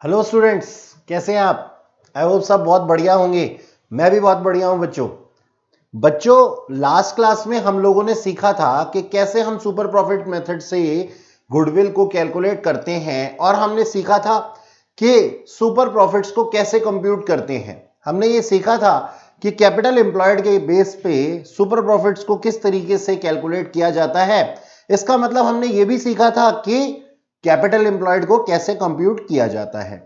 Hello students, कैसे हैं आप? आई होप सब बहुत बढ़िया होंगे। मैं भी बहुत बढ़िया हूं बच्चों लास्ट क्लास में हम लोगों ने सीखा था कि कैसे हम सुपर प्रॉफिट मेथड से गुडविल को कैलकुलेट करते हैं, और हमने सीखा था कि सुपर प्रॉफिट्स को कैसे कंप्यूट करते हैं। हमने ये सीखा था कि कैपिटल एम्प्लॉयड के बेस पे सुपर प्रॉफिट्स को किस तरीके से कैलकुलेट किया जाता है। इसका मतलब हमने ये भी सीखा था कि कैपिटल एम्प्लॉयड को कैसे कंप्यूट किया जाता है।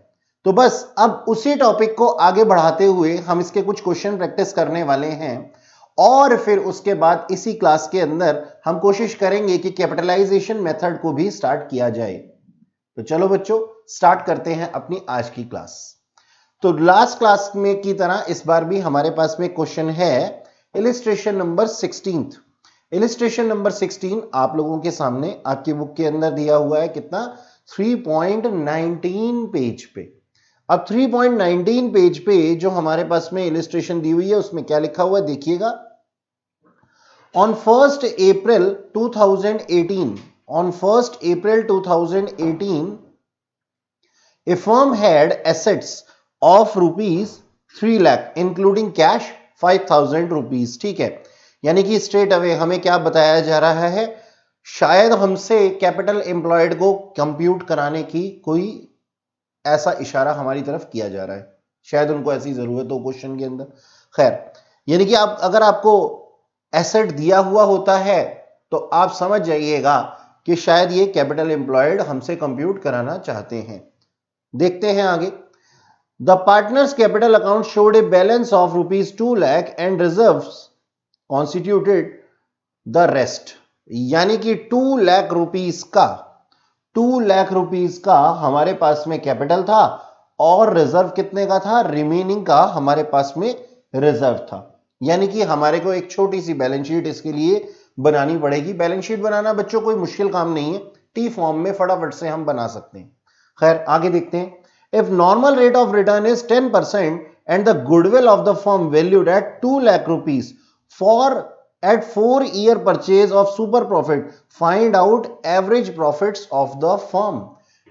तो बस अब उसी टॉपिक को आगे बढ़ाते हुए हम इसके कुछ क्वेश्चन प्रैक्टिस करने वाले हैं, और फिर उसके बाद इसी क्लास के अंदर हम कोशिश करेंगे कि कैपिटलाइजेशन मेथड को भी स्टार्ट किया जाए। तो चलो बच्चों, स्टार्ट करते हैं अपनी आज की क्लास। तो लास्ट क्लास में की तरह इस बार भी हमारे पास में क्वेश्चन है इलिस्ट्रेशन नंबर 16। इलिस्ट्रेशन नंबर 16 आप लोगों के सामने आपकी बुक के अंदर दिया हुआ है। कितना? 3.19 पेज पे। अब 3.19 पेज पे जो हमारे पास में इलिस्ट्रेशन दी हुई है उसमें क्या लिखा हुआ है देखिएगा। On 1st April 2018, on 1st April 2018, a firm had assets of rupees 3 lakh including cash 5,000 rupees। ठीक है, यानी कि स्ट्रेट अवे हमें क्या बताया जा रहा है, शायद हमसे कैपिटल एम्प्लॉयड को कंप्यूट कराने की कोई ऐसा इशारा हमारी तरफ किया जा रहा है, शायद उनको ऐसी जरूरत हो क्वेश्चन के अंदर। खैर, यानी कि आप अगर आपको एसेट दिया हुआ होता है तो आप समझ जाइएगा कि शायद ये कैपिटल एम्प्लॉयड हमसे कंप्यूट कराना चाहते हैं। देखते हैं आगे। The partners capital account showed a balance of rupees 2 lakh and reserves constituted the rest. यानी कि 2 लाख रुपीज का 2 लाख रुपीज का हमारे पास में कैपिटल था, और रिजर्व कितने का था? रिमेनिंग का हमारे पास में रिजर्व था। यानी कि हमारे को एक छोटी सी बैलेंस शीट इसके लिए बनानी पड़ेगी। बैलेंस शीट बनाना बच्चों कोई मुश्किल काम नहीं है, टी फॉर्म में फटाफट से हम बना सकते हैं। खैर, आगे देखते हैं। If normal rate of return is 10% and the goodwill of the firm valued at 2 lakh rupees for at 4-year purchase of super profit, find out average profits of the firm।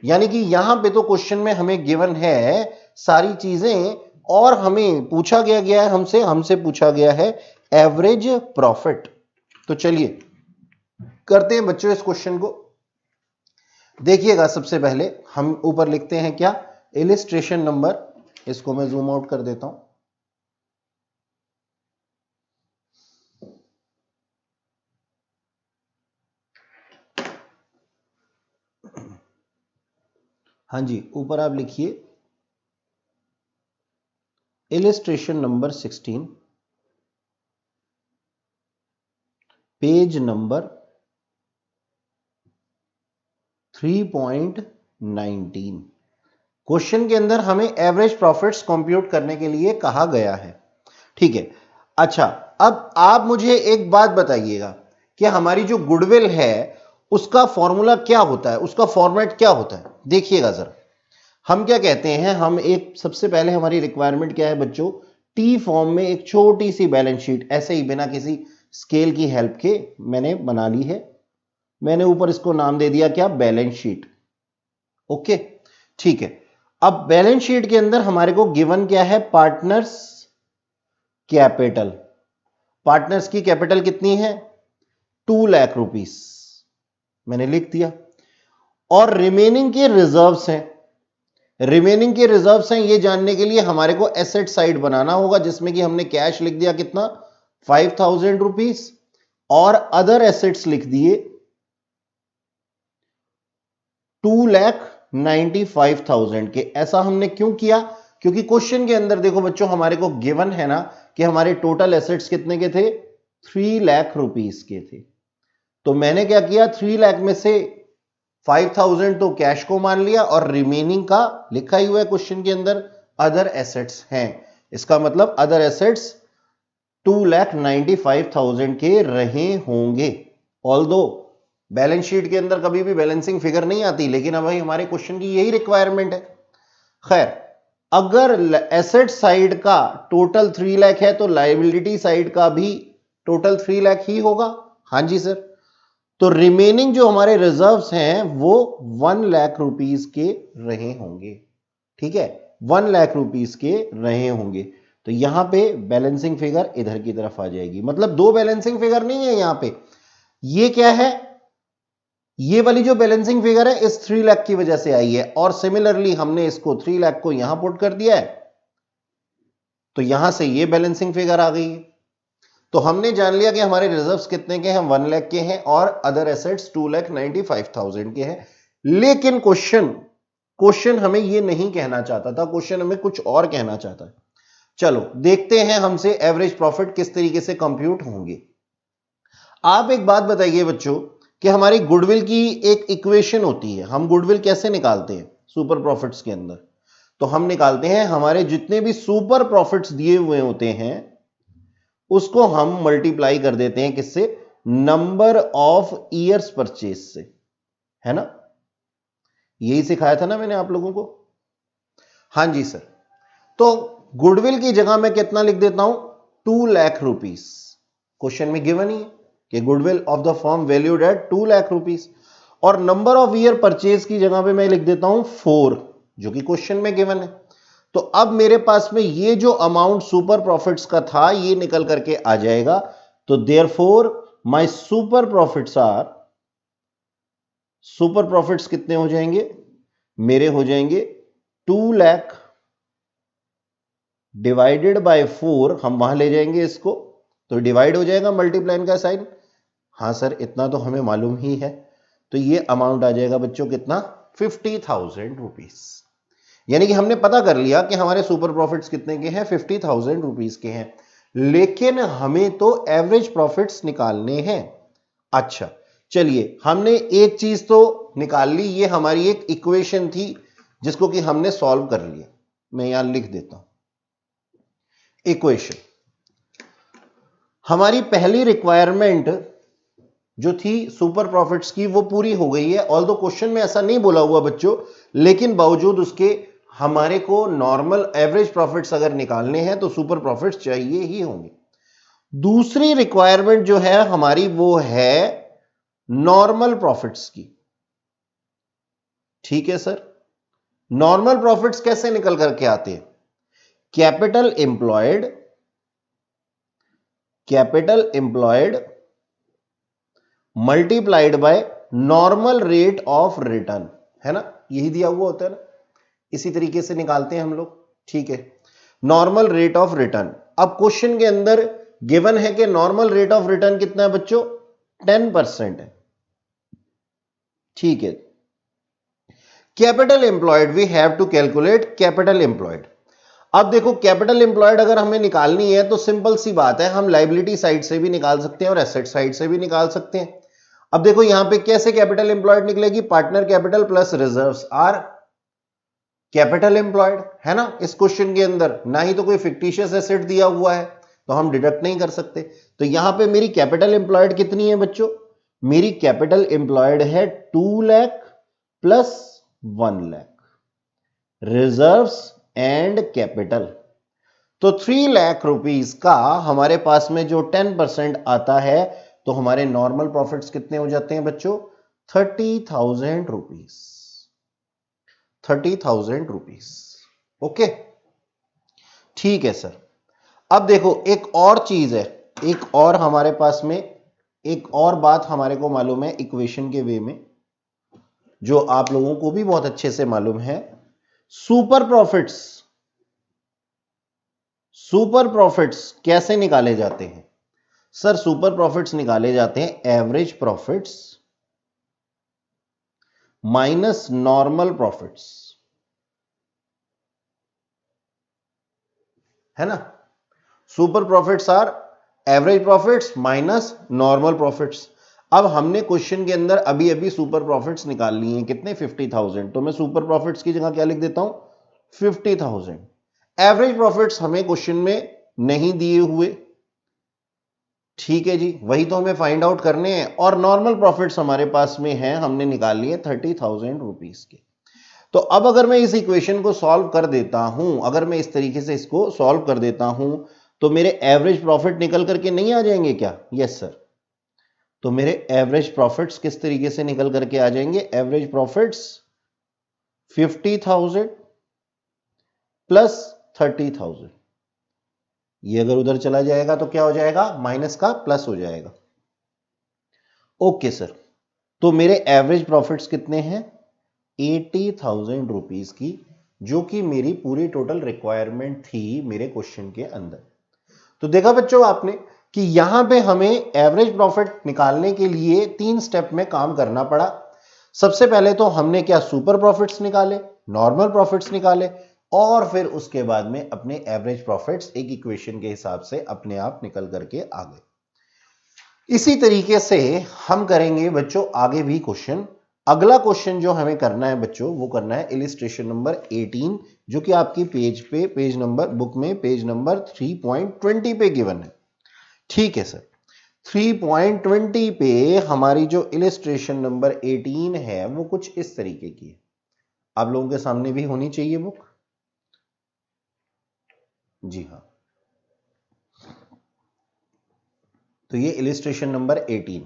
यानी कि यहां पे तो क्वेश्चन में हमें गिवन है सारी चीजें, और हमें पूछा गया है हमसे पूछा गया है एवरेज प्रॉफिट। तो चलिए करते हैं बच्चों इस क्वेश्चन को। देखिएगा, सबसे पहले हम ऊपर लिखते हैं क्या, इलिस्ट्रेशन नंबर, इसको मैं जूम आउट कर देता हूं। हाँ जी, ऊपर आप लिखिए illustration number 16, page number 3.19। Question के अंदर हमें एवरेज प्रॉफिट्स कंप्यूट करने के लिए कहा गया है। ठीक है, अच्छा, अब आप मुझे एक बात बताइएगा कि हमारी जो गुडविल है उसका फॉर्मूला क्या होता है, उसका फॉर्मेट क्या होता है। देखिएगा जरा, हम क्या कहते हैं, हम एक सबसे पहले हमारी रिक्वायरमेंट क्या है बच्चों, टी फॉर्म में एक छोटी सी बैलेंस शीट ऐसे ही बिना किसी स्केल की हेल्प के मैंने बना ली है। मैंने ऊपर इसको नाम दे दिया क्या, बैलेंस शीट। ओके, ठीक है। अब बैलेंस शीट के अंदर हमारे को गिवन क्या है, पार्टनर्स कैपिटल। पार्टनर्स की कैपिटल कितनी है, 2 लाख रुपीस, मैंने लिख दिया। और रिमेनिंग के रिजर्व्स हैं, रिमेनिंग के रिजर्व्स हैं, ये जानने के लिए हमारे को एसेट साइड बनाना होगा, जिसमें कि हमने कैश लिख दिया कितना, 5,000 रुपीस, और अदर एसेट्स लिख दिए 2,95,000 के। ऐसा हमने क्यों किया, क्योंकि क्वेश्चन के अंदर देखो बच्चों हमारे को गिवन है ना कि हमारे टोटल एसेट्स कितने के थे, 3 लाख रुपीस के थे। तो मैंने क्या किया, 3 लाख में से 5,000 तो कैश को मान लिया, और रिमेनिंग का लिखा ही हुआ है क्वेश्चन के अंदर अदर एसेट्स हैं। इसका मतलब अदर एसेट्स 2,95,000 के रहे होंगे। ऑल्दो बैलेंस शीट के अंदर कभी भी बैलेंसिंग फिगर नहीं आती, लेकिन अब भाई हमारे क्वेश्चन की यही रिक्वायरमेंट है। खैर, अगर एसेट साइड का टोटल 3 लाख है तो लायबिलिटी साइड का भी टोटल 3 लाख ही होगा। हाँ जी सर, तो रिमेनिंग जो हमारे रिजर्व्स हैं वो 1 लाख रुपीस के रहे होंगे। ठीक है, 1 लाख रुपीस के रहे होंगे। तो यहां पे बैलेंसिंग फिगर इधर की तरफ आ जाएगी, मतलब दो बैलेंसिंग फिगर नहीं है यहां पे। ये क्या है, ये वाली जो बैलेंसिंग फिगर है इस 3 लाख की वजह से आई है, और सिमिलरली हमने इसको 3 लाख को यहां पुट कर दिया है, तो यहां से ये बैलेंसिंग फिगर आ गई है। तो हमने जान लिया कि हमारे रिजर्व्स कितने के हैं, 1 लाख के हैं, और अदर एसेट्स 2,95,000 के हैं। लेकिन क्वेश्चन हमें ये नहीं कहना चाहता था, क्वेश्चन हमें कुछ और कहना चाहता है। चलो देखते हैं हमसे एवरेज प्रॉफिट किस तरीके से कंप्यूट होंगे। आप एक बात बताइए बच्चों कि हमारी गुडविल की एक इक्वेशन होती है, हम गुडविल कैसे निकालते हैं सुपर प्रॉफिट्स के अंदर? तो हम निकालते हैं हमारे जितने भी सुपर प्रॉफिट्स दिए हुए होते हैं उसको हम मल्टीप्लाई कर देते हैं किससे, नंबर ऑफ ईयर्स परचेज से, है ना? यही सिखाया था ना मैंने आप लोगों को। हां जी सर। तो गुडविल की जगह मैं कितना लिख देता हूं, 2 लाख रुपीस। क्वेश्चन में गिवन ही है कि goodwill of the firm valued at 2 lakh rupees, और नंबर ऑफ ईयर परचेज की जगह पे मैं लिख देता हूं 4, जो कि क्वेश्चन में गिवन है। तो अब मेरे पास में ये जो अमाउंट सुपर प्रॉफिट्स का था ये निकल करके आ जाएगा। तो देयरफॉर माय सुपर प्रॉफिट्स कितने हो जाएंगे मेरे, हो जाएंगे 2 लाख डिवाइडेड बाय 4, हम वहां ले जाएंगे इसको, तो डिवाइड हो जाएगा मल्टीप्लाइन का साइन। हां सर इतना तो हमें मालूम ही है। तो ये अमाउंट आ जाएगा बच्चों कितना, 50,000 रुपीस। यानी कि हमने पता कर लिया कि हमारे सुपर प्रॉफिट्स कितने के हैं, 50,000 रुपीस के हैं, लेकिन हमें तो एवरेज प्रॉफिट्स निकालने हैं। अच्छा चलिए, हमने एक चीज तो निकाल ली, ये हमारी एक इक्वेशन थी जिसको कि हमने सॉल्व कर लिया। मैं यहां लिख देता हूं इक्वेशन। हमारी पहली रिक्वायरमेंट जो थी सुपर प्रॉफिट्स की वो पूरी हो गई है, ऑल्दो क्वेश्चन में ऐसा नहीं बोला हुआ बच्चों, लेकिन बावजूद उसके हमारे को नॉर्मल एवरेज प्रॉफिट्स अगर निकालने हैं तो सुपर प्रॉफिट्स चाहिए ही होंगे। दूसरी रिक्वायरमेंट जो है हमारी वो है नॉर्मल प्रॉफिट्स की। ठीक है सर, नॉर्मल प्रॉफिट्स कैसे निकल करके आते हैं, capital employed multiplied by normal rate of return, है ना? यही दिया हुआ होता है ना, इसी तरीके से निकालते हैं हम लोग। ठीक है, नॉर्मल रेट ऑफ रिटर्न। अब क्वेश्चन के अंदर गिवन है कि नॉर्मल रेट ऑफ रिटर्न कितना है बच्चों, 10% है। ठीक है, capital employed, we have to calculate capital employed. अब देखो कैपिटल एम्प्लॉयड अगर हमें निकालनी है तो सिंपल सी बात है, हम लायबिलिटी साइड से भी निकाल सकते हैं और एसेट साइड से भी निकाल सकते हैं। अब देखो यहां पे कैसे कैपिटल एम्प्लॉयड निकलेगी, partner capital plus reserves are capital employed, है ना? इस क्वेश्चन के अंदर ना ही तो कोई फिक्टिशियस एसेट दिया हुआ है तो हम डिडक्ट नहीं कर सकते। तो यहां पे मेरी कैपिटल एम्प्लॉयड कितनी है बच्चों, मेरी कैपिटल एम्प्लॉयड है 2 lakh plus 1 lakh, reserves and capital. तो 3 लाख रुपीस का हमारे पास में जो 10% आता है, तो हमारे नॉर्मल प्रॉफिट्स कितने हो जाते हैं बच्चों, 30,000 रुपीस। 30,000 रुपीस। ओके, ठीक है सर। अब देखो एक और चीज है, एक और हमारे पास में एक और बात हमारे को मालूम है इक्वेशन के वे में, जो आप लोगों को भी बहुत अच्छे से मालूम है। सुपर प्रॉफिट्स कैसे निकाले जाते हैं सर? सुपर प्रॉफिट्स निकाले जाते हैं average profits minus normal profits, है ना? Super profits are average profits minus normal profits. अब हमने क्वेश्चन के अंदर अभी अभी सुपर प्रॉफिट्स निकाल लिए हैं, कितने, 50,000। तो मैं सुपर प्रॉफिट्स की जगह क्या लिख देता हूं, 50,000। एवरेज प्रॉफिट्स हमें क्वेश्चन में नहीं दिए हुए, ठीक है जी, वही तो हमें फाइंड आउट करने हैं। और नॉर्मल प्रॉफिट्स हमारे पास में हैं, हमने निकाल लिए 30,000 रुपीस के। तो अब अगर मैं इस इक्वेशन को सॉल्व कर देता हूं, अगर मैं इस तरीके से इसको सॉल्व कर देता हूं, तो मेरे एवरेज प्रॉफिट निकल करके नहीं आ जाएंगे क्या? Yes sir. तो मेरे एवरेज प्रॉफिट्स किस तरीके से निकल करके आ जाएंगे, एवरेज प्रॉफिट्स 50,000 प्लस 30,000। ये अगर उधर चला जाएगा तो क्या हो जाएगा, माइनस का प्लस हो जाएगा। ओके सर, तो मेरे एवरेज प्रॉफिट्स कितने हैं, 80,000 रुपीज की, जो कि मेरी पूरी टोटल रिक्वायरमेंट थी मेरे क्वेश्चन के अंदर। तो देखा बच्चों आपने कि यहां पे हमें एवरेज प्रॉफिट निकालने के लिए 3 स्टेप में काम करना पड़ा। सबसे पहले तो हमने क्या, सुपर प्रॉफिट्स निकाले, नॉर्मल प्रॉफिट्स निकाले, और फिर उसके बाद में अपने एवरेज प्रॉफिट्स एक इक्वेशन के हिसाब से अपने आप निकल करके आ गए। इसी तरीके से हम करेंगे बच्चों आगे भी क्वेश्चन। अगला क्वेश्चन जो हमें करना है बच्चों, वो करना है इलिस्ट्रेशन नंबर 18, जो कि आपकी पेज नंबर बुक में पेज नंबर 3.20 पे गिवन है। ठीक है सर, 3.20 पे हमारी जो इलिस्ट्रेशन नंबर 18 है वो कुछ इस तरीके की है। आप लोगों के सामने भी होनी चाहिए बुक। जी हाँ, तो ये इलिस्ट्रेशन नंबर 18।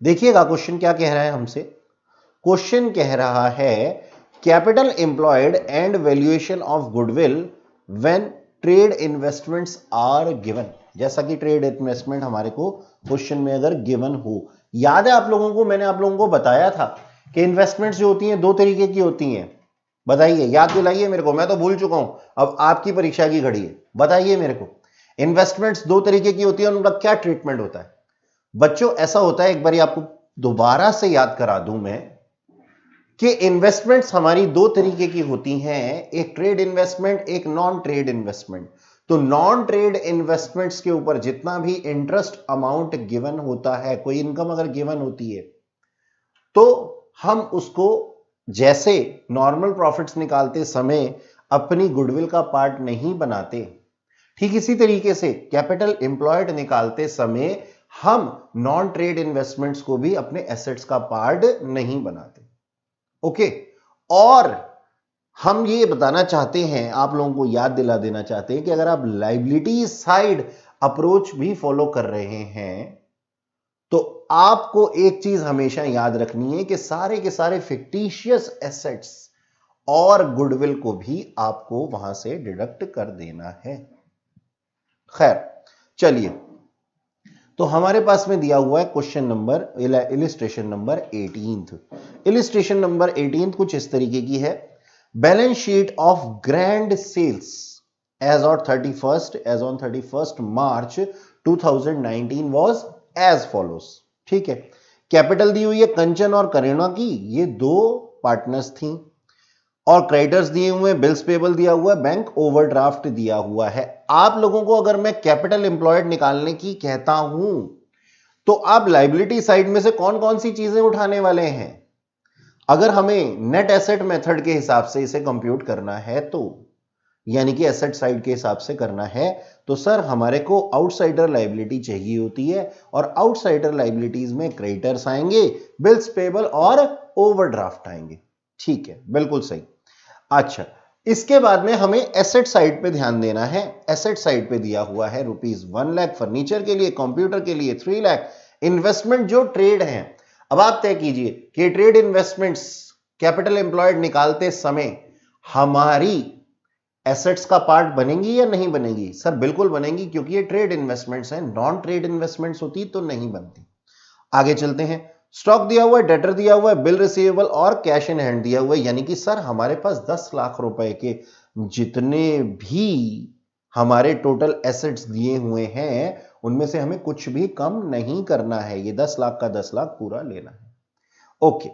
देखिएगा क्वेश्चन क्या कह रहा है हमसे। क्वेश्चन कह रहा है capital employed and valuation of goodwill when trade investments are given. जैसा कि ट्रेड इन्वेस्टमेंट हमारे को क्वेश्चन में अगर गिवन हो, याद है आप लोगों को, मैंने आप लोगों को बताया था कि इन्वेस्टमेंट्स जो होती हैं 2 तरीके की होती हैं। बताइए, याद दिलाइए मेरे को, मैं तो भूल चुका हूं, अब आपकी परीक्षा की घड़ी है, बताइए मेरे को। इन्वेस्टमेंट्स 2 तरीके की होती है, उनका क्या ट्रीटमेंट होता है बच्चों। ऐसा होता है, एक बार आपको दोबारा से याद करा दूं मैं कि इन्वेस्टमेंट्स हमारी 2 तरीके की होती हैं, एक ट्रेड इन्वेस्टमेंट, एक नॉन ट्रेड इन्वेस्टमेंट। तो नॉन ट्रेड इन्वेस्टमेंट्स के ऊपर जितना भी इंटरेस्ट अमाउंट गिवन होता है, कोई इनकम अगर गिवन होती है, तो हम उसको जैसे नॉर्मल प्रॉफिट्स निकालते समय अपनी गुडविल का पार्ट नहीं बनाते, ठीक इसी तरीके से कैपिटल एम्प्लॉयड निकालते समय हम नॉन ट्रेड इन्वेस्टमेंट्स को भी अपने एसेट्स का पार्ट नहीं बनाते। ओके, और हम ये बताना चाहते हैं, आप लोगों को याद दिला देना चाहते हैं कि अगर आप लायबिलिटी साइड अप्रोच भी फॉलो कर रहे हैं तो आपको एक चीज हमेशा याद रखनी है कि सारे के सारे फिक्टिशियस एसेट्स और गुडविल को भी आपको वहां से डिडक्ट कर देना है। खैर चलिए, तो हमारे पास में दिया हुआ है question number illustration number 18। Illustration number 18 कुछ इस तरीके की है। Balance sheet of grand sales as on 31st March 2019 was as follows. ठीक है, कैपिटल दी हुई है कंचन और करीना की, ये 2 पार्टनर्स थी, और क्रेडिटर्स दिए हुए हैं, बिल्स पेबल दिया हुआ है, बैंक ओवरड्राफ्ट दिया हुआ है। आप लोगों को अगर मैं कैपिटल एम्प्लॉयड निकालने की कहता हूं तो आप लायबिलिटी साइड में से कौन कौन सी चीजें उठाने वाले हैं। अगर हमें नेट एसेट मेथड के हिसाब से इसे कंप्यूट करना है, तो यानी कि एसेट साइड के हिसाब से करना है, तो सर हमारे को आउटसाइडर लायबिलिटी चाहिए होती है, और आउटसाइडर लायबिलिटीज में क्रेडिटर्स आएंगे, बिल्स पेबल और ओवरड्राफ्ट आएंगे। ठीक है, बिल्कुल सही। अच्छा, इसके बाद में हमें एसेट साइड पे ध्यान देना है। एसेट साइड पे दिया हुआ है ₹1 लाख फर्नीचर के लिए, कंप्यूटर के लिए 3 लाख, इन्वेस्टमेंट जो ट्रेड हैं। अब आप तय कीजिए कि ट्रेड इन्वेस्टमेंट्स कैपिटल एम्प्लॉयड निकालते समय हमारी एसेट्स का पार्ट बनेंगी या नहीं बनेगी। सर बिल्कुल बनेंगी, क्योंकि ये ट्रेड इन्वेस्टमेंट्स हैं, नॉन ट्रेड इन्वेस्टमेंट्स होती तो नहीं बनती। आगे चलते हैं, स्टॉक दिया हुआ है, डेटर दिया हुआ है, बिल रिसीवेबल और कैश इन हैंड दिया हुआ है, यानी कि सर हमारे पास 10 लाख रुपए के जितने भी हमारे टोटल एसेट्स दिए हुए हैं उनमें से हमें कुछ भी कम नहीं करना है, ये 10 लाख का 10 लाख पूरा लेना है। ओके,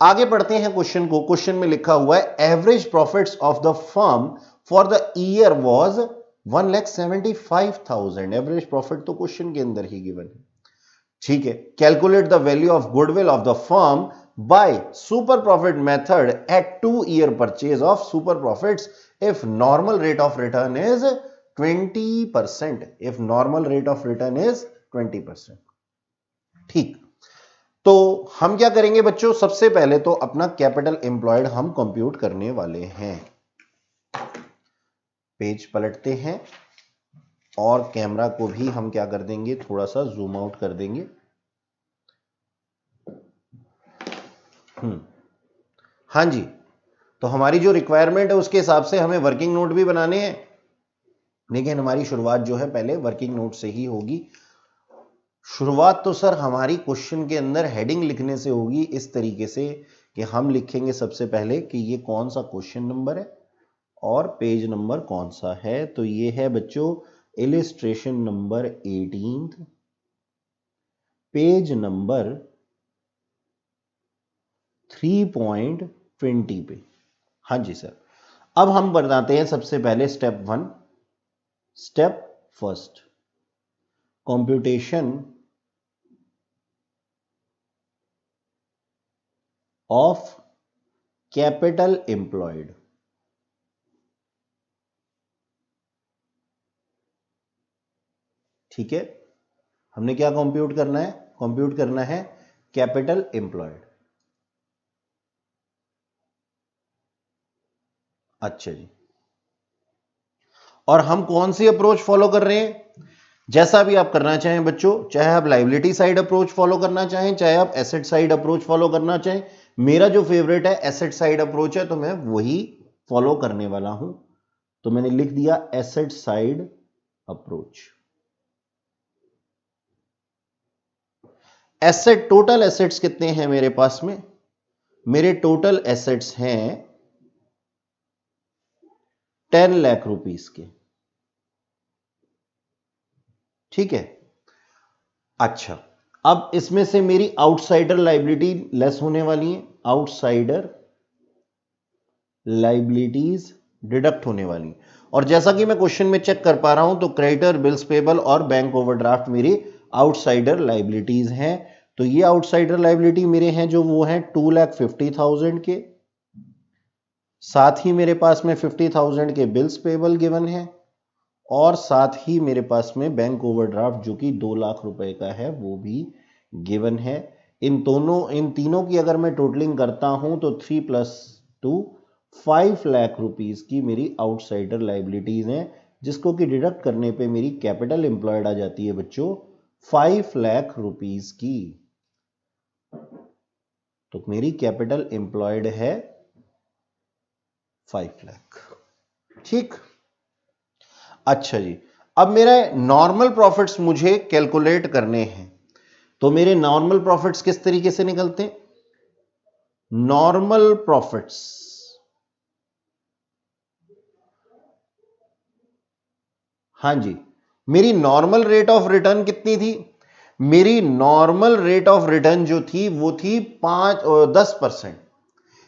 आगे बढ़ते हैं क्वेश्चन को। क्वेश्चन में लिखा हुआ है average profits of the firm for the year was 1,75,000। Average profit तो क्वेश्चन के अंदर ही गिवन है। ठीक है, calculate the value of goodwill of the firm by super profit method at 2 year purchase of super profits if normal rate of return is 20%। If normal rate of return is 20%। ठीक, तो हम क्या करेंगे बच्चों, सबसे पहले तो अपना कैपिटल एम्प्लॉयड हम कंप्यूट करने वाले हैं। पेज पलटते हैं और कैमरा को भी हम क्या कर देंगे, थोड़ा सा जूम आउट कर देंगे। हाँ जी, तो हमारी जो रिक्वायरमेंट है उसके हिसाब से हमें वर्किंग नोट भी बनाने हैं, लेकिन हमारी शुरुआत जो है पहले वर्किंग नोट से ही होगी। शुरुआत तो सर हमारी क्वेश्चन के अंदर हेडिंग लिखने से होगी, इस तरीके से कि हम लिखेंगे सबसे पहले कि ये कौन सा क्वेश्चन नंबर है और पेज नंबर कौन सा है। तो ये है बच्चों इलिस्ट्रेशन नंबर 18, पेज नंबर 3.20 पे। हाँ जी सर। अब हम बताते हैं सबसे पहले step 1। Step first, computation of capital employed. ठीक है, हमने क्या कंप्यूट करना है? कंप्यूट करना है कैपिटल एम्प्लॉयड। अच्छा जी, और हम कौन सी अप्रोच फॉलो कर रहे हैं? जैसा भी आप करना चाहें बच्चों, चाहे आप लायबिलिटी साइड अप्रोच फॉलो करना चाहें, चाहे आप एसेट साइड अप्रोच फॉलो करना चाहें। मेरा जो फेवरेट है एसेट साइड अप्रोच है, तो मैं वही फॉलो करने वाला हूं। तो मैंने लिख दिया asset side approach. Asset, total assets कितने हैं मेरे पास में? मेरे टोटल एसेट्स हैं 10 लाख रुपीस के। ठीक है, अच्छा, अब इसमें से मेरी आउटसाइडर लाइबिलिटी लेस होने वाली है, आउटसाइडर लाइबिलिटीज डिडक्ट होने वाली। और जैसा कि मैं क्वेश्चन में चेक कर पा रहा हूं, तो क्रेडिटर, बिल्स पेबल और बैंक ओवरड्राफ्ट मेरी आउटसाइडर लाइबिलिटीज हैं। तो ये आउटसाइडर लाइबिलिटी मेरे हैं जो वो हैं 2,50,000 के। साथ ही मेरे पास में 50,000 के बिल्स पेबल गिवन है, और साथ ही मेरे पास में बैंक ओवरड्राफ्ट जो कि 2 लाख रुपए का है वो भी गिवन है। इन तीनों की अगर मैं टोटलिंग करता हूं तो 3 + 2 5 लाख रुपीस की मेरी आउटसाइडर लाइबिलिटीज हैं, जिसको कि डिडक्ट करने पे मेरी कैपिटल एम्प्लॉयड आ जाती है बच्चों 5 लाख रुपीस की। तो मेरी कैपिटल एम्प्लॉयड है 5 लाख। ठीक, अच्छा जी, अब मेरा नॉर्मल प्रॉफिट्स मुझे कैलकुलेट करने हैं। तो मेरे नॉर्मल प्रॉफिट्स किस तरीके से निकलते हैं? नॉर्मल प्रॉफिट्स, हां जी, मेरी नॉर्मल रेट ऑफ रिटर्न कितनी थी? मेरी नॉर्मल रेट ऑफ रिटर्न जो थी वो थी 10%।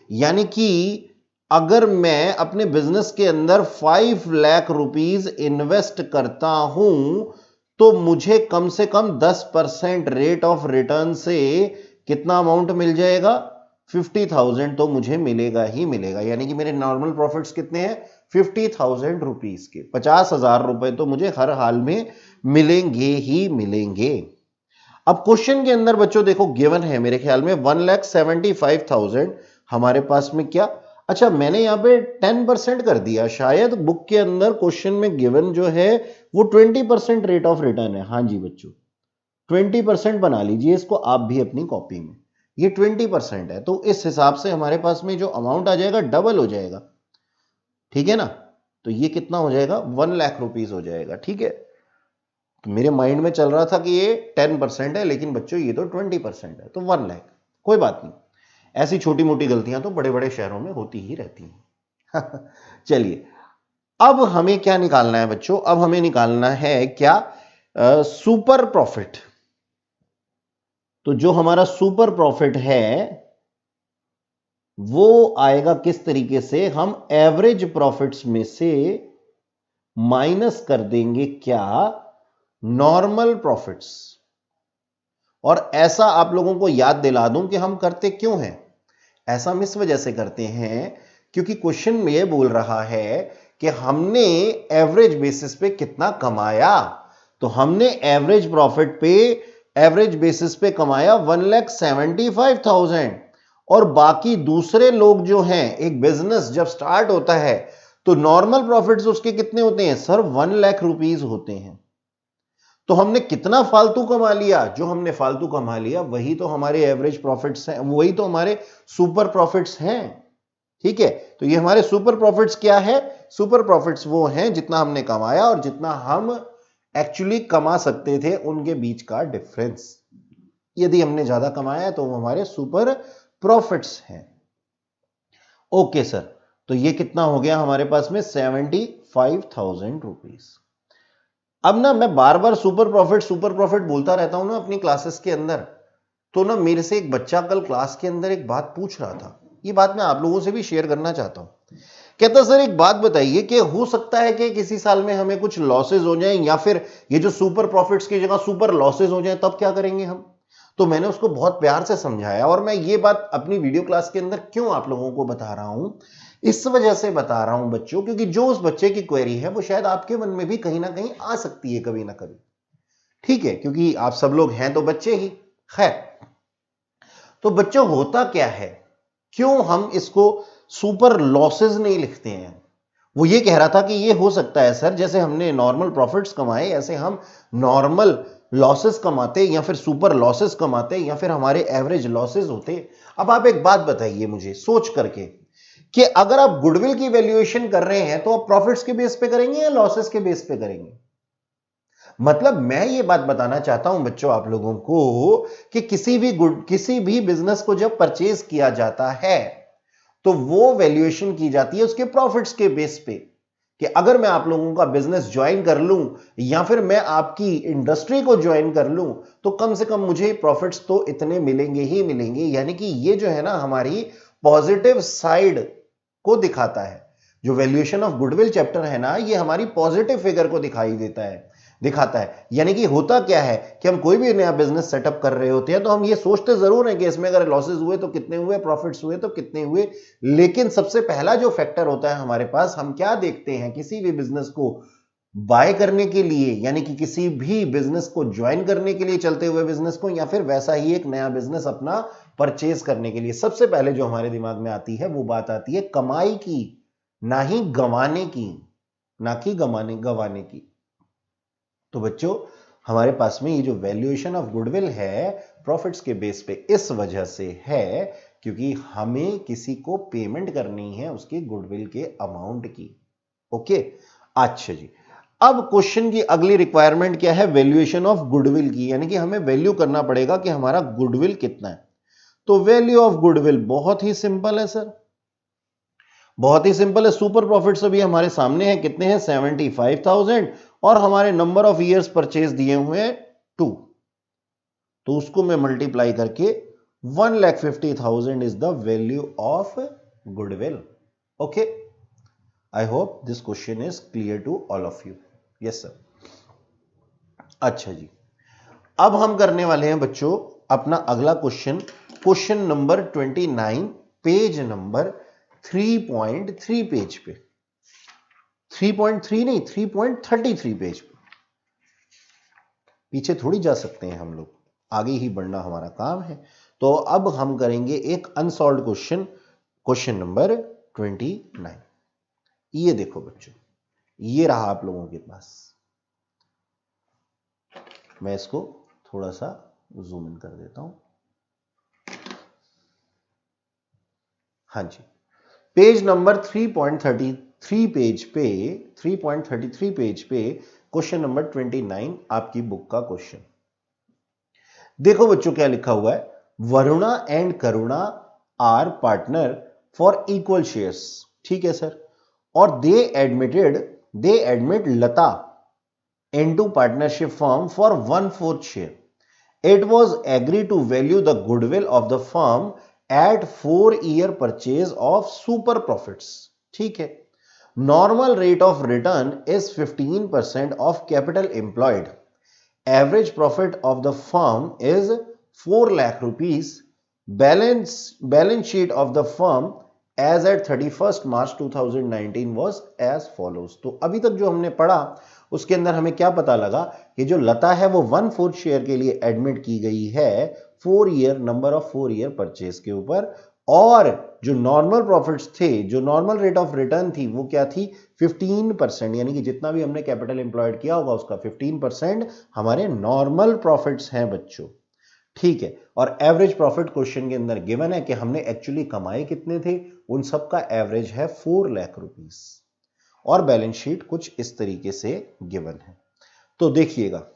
यानी कि अगर मैं अपने बिजनेस के अंदर 5 लाख रुपीस इन्वेस्ट करता हूं तो मुझे कम से कम 10% रेट ऑफ रिटर्न से कितना अमाउंट मिल जाएगा? 50,000 तो मुझे मिलेगा ही मिलेगा। यानी कि मेरे नॉर्मल प्रॉफिट्स कितने हैं? 50,000 रुपीस के। 50,000 रुपए तो मुझे हर हाल में मिलेंगे ही मिलेंगे। अब क्वेश्चन के अंदर बच्चों देखो गिवन है मेरे ख्याल में 1,75,000 हमारे पास में क्या? अच्छा, मैंने यहां पे 10% कर दिया, शायद बुक के अंदर क्वेश्चन में गिवन जो है वो 20% रेट ऑफ रिटर्न है। हां जी बच्चों, 20% बना लीजिए इसको आप भी अपनी कॉपी में, ये 20% है। तो इस हिसाब से हमारे पास में जो अमाउंट आ जाएगा डबल हो जाएगा। ठीक है ना? तो ये कितना हो जाएगा? 1 लाख रुपीस हो जाएगा। ठीक है, तो मेरे माइंड में चल रहा था कि ये 10% है, लेकिन बच्चों ये तो 20% है, तो 1 लाख। कोई बात नहीं, ऐसी छोटी मोटी गलतियां तो बड़े बड़े शहरों में होती ही रहती हैं। चलिए, अब हमें क्या निकालना है बच्चों? अब हमें निकालना है क्या? Super profit. तो जो हमारा सुपर प्रॉफिट है वो आएगा किस तरीके से? हम एवरेज प्रॉफिट्स में से माइनस कर देंगे क्या? Normal profits. और ऐसा आप लोगों को याद दिला दूं कि हम करते क्यों हैं। ऐसा हम इस वजह से करते हैं क्योंकि क्वेश्चन में यह बोल रहा है कि हमने एवरेज बेसिस पे कितना कमाया। तो हमने एवरेज प्रॉफिट पे एवरेज बेसिस पे कमाया 1,75,000, और बाकी दूसरे लोग जो हैं, एक बिजनेस जब स्टार्ट होता है तो नॉर्मल प्रॉफिट्स उसके कितने होते हैं सर? 1 लाख रुपीस होते हैं। तो हमने कितना फालतू कमा लिया? जो हमने फालतू कमा लिया वही तो हमारे एवरेज प्रॉफिट्स हैं, वही तो हमारे सुपर प्रॉफिट्स हैं। ठीक है, तो ये हमारे सुपर प्रॉफिट्स क्या है? सुपर प्रॉफिट्स वो हैं जितना हमने कमाया और जितना हम एक्चुअली कमा सकते थे उनके बीच का डिफरेंस। यदि हमने ज्यादा कमाया है तो वो हमारे सुपर प्रॉफिट्स हैं। ओके सर, तो ये कितना हो गया हमारे पास में? 75,000 रुपीज। अब ना मैं बार बार सुपर प्रॉफिट बोलता रहता हूं ना अपनी क्लासेस के अंदर, तो ना मेरे से एक बच्चा कल क्लास के अंदर एक बात पूछ रहा था, ये बात मैं आप लोगों से भी शेयर करना चाहता हूं। कहता सर एक बात बताइए कि हो सकता है कि किसी साल में हमें कुछ लॉसेस हो जाएं या फिर ये जो सुपर प्रॉफिट्स की जगह सुपर लॉसेस हो जाएं, तब क्या करेंगे हम? तो मैंने उसको बहुत प्यार से समझाया, और मैं ये बात अपनी वीडियो क्लास के अंदर क्यों आप लोगों को बता रहा हूं, इस वजह से बता रहा हूं बच्चों, क्योंकि जो उस बच्चे की क्वेरी है वो शायद आपके मन में भी कहीं ना कहीं आ सकती है कभी ना कभी। ठीक है, क्योंकि आप सब लोग हैं तो बच्चे ही। खैर, तो बच्चों होता क्या है, क्यों हम इसको सुपर लॉसेस नहीं लिखते हैं? वो ये कह रहा था कि ये हो सकता है सर, जैसे हमने नॉर्मल प्रॉफिट्स कमाए ऐसे हम नॉर्मल लॉसेस कमाते या फिर सुपर लॉसेस कमाते या फिर हमारे एवरेज लॉसेस होते। अब आप एक बात बताइए मुझे सोच करके कि अगर आप गुडविल की वैल्यूएशन कर रहे हैं तो आप प्रॉफिट्स के बेस पे करेंगे या लॉसेस के बेस पे करेंगे? मतलब मैं ये बात बताना चाहता हूं बच्चों आप लोगों को कि किसी भी बिजनेस को जब परचेज किया जाता है तो वो वैल्यूएशन की जाती है उसके प्रॉफिट्स के बेस पे, कि अगर मैं आप लोगों का बिजनेस ज्वाइन कर लूं या फिर मैं आपकी इंडस्ट्री को ज्वाइन कर लूं तो कम से कम मुझे प्रॉफिट्स तो इतने मिलेंगे ही मिलेंगे। यानी कि ये जो है ना हमारी पॉजिटिव साइड को दिखाता है। जो वैल्यूएशन ऑफ गुडविल चैप्टर है ना, ये हमारी पॉजिटिव फिगर को दिखाता है। यानी कि होता क्या है कि हम कोई भी नया बिजनेस सेटअप कर रहे होते हैं तो हम ये सोचते जरूर हैं कि इसमें अगर लॉसेस हुए तो कितने हुए, प्रॉफिट्स हुए तो कितने हुए, लेकिन सबसे पहला जो फैक्टर होता है हमारे पास, हम क्या देखते हैं किसी भी बिजनेस को बाय करने के लिए, यानी कि किसी भी बिजनेस को ज्वाइन करने के लिए, चलते हुए बिजनेस को, या फिर वैसा ही एक नया बिजनेस अपना परचेज करने के लिए, सबसे पहले जो हमारे दिमाग में आती है वो बात आती है कमाई की, ना ही गंवाने की, ना कि गंवाने की। तो बच्चों हमारे पास में ये जो वैल्यूएशन ऑफ गुडविल है प्रॉफिट्स के बेस पे इस वजह से है क्योंकि हमें किसी को पेमेंट करनी है उसके गुडविल के अमाउंट की। ओके, अच्छा जी। अब क्वेश्चन की अगली रिक्वायरमेंट क्या है? वैल्यूएशन ऑफ गुडविल की, यानी कि हमें वैल्यू करना पड़ेगा कि हमारा गुडविल कितना है। तो वैल्यू ऑफ गुडविल बहुत ही सिंपल है सर, बहुत ही सिंपल है। सुपर प्रॉफिट्स अभी हमारे सामने है, कितने हैं? 75,000, और हमारे नंबर ऑफ ईयर्स परचेज दिए हुए हैं 2, तो उसको मैं मल्टीप्लाई करके 1,50,000 is the value of goodwill. Okay, I hope this question is clear to all of you. Yes sir. अच्छा जी, अब हम करने वाले हैं बच्चों अपना अगला question, question number 29, page number 3.3 page पे, 3.3 नहीं 3.33 पेज पे। पीछे थोड़ी जा सकते हैं हम लोग, आगे ही बढ़ना हमारा काम है। तो अब हम करेंगे एक अनसॉल्व्ड क्वेश्चन, क्वेश्चन नंबर 29। ये देखो बच्चों, ये रहा आप लोगों के पास, मैं इसको थोड़ा सा जूम इन कर देता हूं। हाँ जी, पेज नंबर 3.33 पेज पे, 3.33 पेज पे क्वेश्चन नंबर 29 आपकी बुक का क्वेश्चन। देखो बच्चों क्या लिखा हुआ है, Varuna and Karuna are partner for equal shares. ठीक है सर, और they admit Lata into partnership firm for 1/4 share. It was agreed to value the goodwill of the firm at 4-year purchase of super profits. ठीक है, normal rate of return is 15% of capital employed. Average profit of the firm is 4 lakh rupees. Balance sheet of the firm as at 31st March 2019 was as follows. तो अभी तक जो हमने पढ़ा उसके अंदर हमें क्या पता लगा कि जो लता है वो 1/4 शेयर के लिए एडमिट की गई है 4 year, number of 4 year purchase के ऊपर, और जो नॉर्मल प्रॉफिट्स थे, जो नॉर्मल रेट ऑफ रिटर्न थी वो क्या थी? 15%, यानी कि जितना भी हमने कैपिटल एम्प्लॉयड किया होगा उसका 15% हमारे नॉर्मल प्रॉफिट्स हैं बच्चों। ठीक है। और एवरेज प्रॉफिट क्वेश्चन के अंदर गिवन है कि हमने एक्चुअली कमाए कितने थे, उन सब का एवरेज है 4 लाख रुपीस और बैलेंस शीट कुछ इस तरीके से गिवन है। तो देखिएगा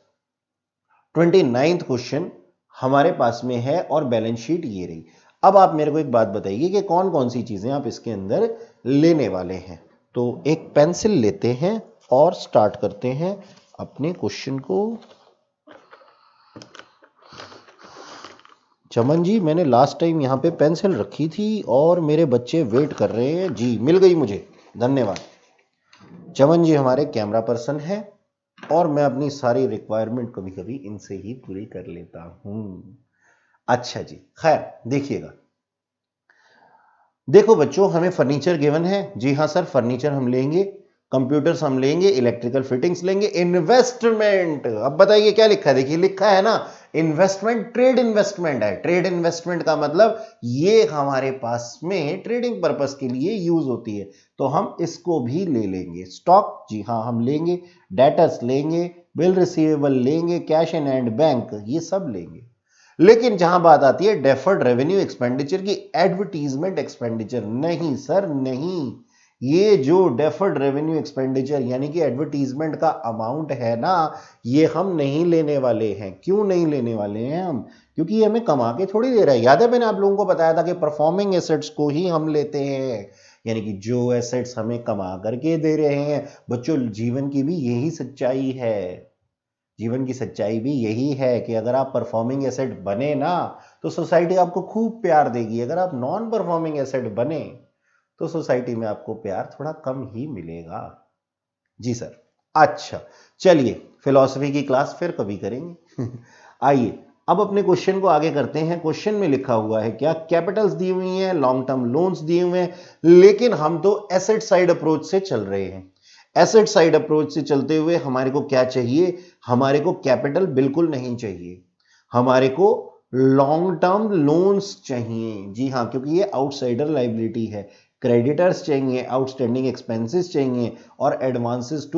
29th क्वेश्चन हमारे पास में है और बैलेंस शीट ये रही। अब आप मेरे को एक बात बताइए कि कौन कौन सी चीजें आप इसके अंदर लेने वाले हैं। तो एक पेंसिल लेते हैं और स्टार्ट करते हैं अपने क्वेश्चन को। चमन जी, मैंने लास्ट टाइम यहाँ पे पेंसिल रखी थी और मेरे बच्चे वेट कर रहे हैं। जी मिल गई मुझे, धन्यवाद। चमन जी हमारे कैमरा पर्सन हैं और मैं अपनी सारी रिक्वायरमेंट कभी कभी इनसे ही पूरी कर लेता हूं। अच्छा जी, खैर देखिएगा। देखो बच्चों, हमें फर्नीचर गिवन है। जी हाँ सर, फर्नीचर हम लेंगे, कंप्यूटर्स हम लेंगे, इलेक्ट्रिकल फिटिंग्स लेंगे। इन्वेस्टमेंट, अब बताइए क्या लिखा है। देखिए लिखा है ना, इन्वेस्टमेंट ट्रेड इन्वेस्टमेंट है। ट्रेड इन्वेस्टमेंट का मतलब ये हमारे पास में ट्रेडिंग पर्पस के लिए यूज होती है, तो हम इसको भी ले लेंगे। स्टॉक, जी हाँ हम लेंगे। डेटर्स लेंगे, बिल रिसीवेबल लेंगे, कैश इन हैंड बैंक, ये सब लेंगे। लेकिन जहां बात आती है डेफर्ड रेवेन्यू एक्सपेंडिचर की, एडवर्टीजमेंट एक्सपेंडिचर, नहीं सर नहीं। ये जो डेफर्ड रेवेन्यू एक्सपेंडिचर यानी कि एडवर्टीजमेंट का अमाउंट है ना, ये हम नहीं लेने वाले हैं। क्यों नहीं लेने वाले हैं हम? क्योंकि ये हमें कमा के थोड़ी दे रहा है। याद है मैंने आप लोगों को बताया था कि परफॉर्मिंग एसेट्स को ही हम लेते हैं, यानी कि जो एसेट्स हमें कमा करके दे रहे हैं। बच्चों जीवन की भी यही सच्चाई है, जीवन की सच्चाई भी यही है कि अगर आप परफॉर्मिंग एसेट बने ना तो सोसाइटी आपको खूब प्यार देगी। अगर आप नॉन परफॉर्मिंग एसेट बने तो सोसाइटी में आपको प्यार थोड़ा कम ही मिलेगा। जी सर। अच्छा चलिए, फिलॉसफी की क्लास फिर कभी करेंगे। आइए अब अपने क्वेश्चन को आगे करते हैं। क्वेश्चन में लिखा हुआ है क्या, कैपिटल्स दी हुई हैं, लॉन्ग टर्म लोन्स दिए हुए हैं, लेकिन हम तो एसेट साइड अप्रोच से चल रहे हैं। एसेट साइड अप्रोच से चलते हुए हमारे को क्या चाहिए, हमारे को कैपिटल बिल्कुल नहीं चाहिए, हमारे को लॉन्ग टर्म लोन्स चाहिए। जी हाँ, क्योंकि ये आउटसाइडर लाइबिलिटी है। क्रेडिटर्स चाहिए, आउटस्टैंडिंग एक्सपेंसेस चाहिए और एडवांसेस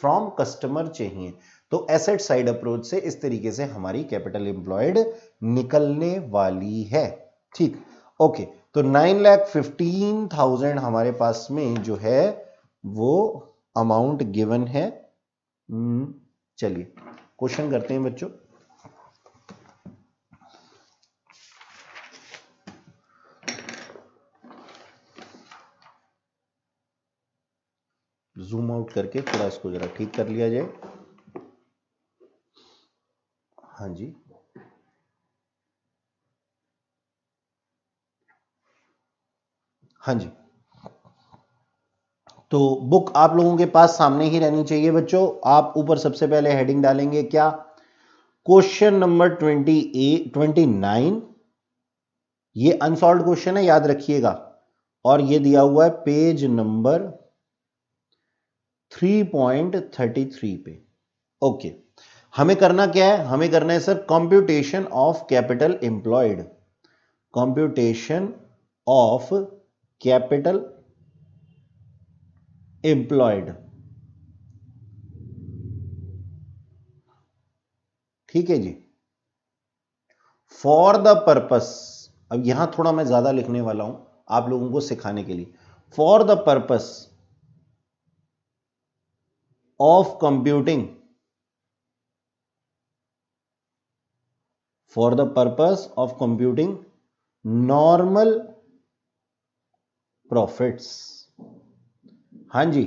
फ्रॉम कस्टमर चाहिए। तो एसेट साइड अप्रोच से इस तरीके से हमारी कैपिटल एम्प्लॉयड निकलने वाली है। ठीक, ओके। तो 9,15,000 हमारे पास में जो है वो अमाउंट गिवन है। चलिए क्वेश्चन करते हैं बच्चों। जूम आउट करके थोड़ा इसको जरा ठीक कर लिया जाए। हाँ जी, हाँ जी। तो बुक आप लोगों के पास सामने ही रहनी चाहिए बच्चों। आप ऊपर सबसे पहले हेडिंग डालेंगे क्या, क्वेश्चन नंबर 29। ये अनसॉल्व्ड क्वेश्चन है, याद रखिएगा। और ये दिया हुआ है पेज नंबर 3.33 पे। ओके, हमें करना क्या है, हमें करना है sir computation of capital employed. Computation of capital employed, ठीक है जी। फॉर द पर्पस, अब यहां थोड़ा मैं ज्यादा लिखने वाला हूं आप लोगों को सिखाने के लिए। For the purpose of computing, for the purpose of computing normal profits. हां जी,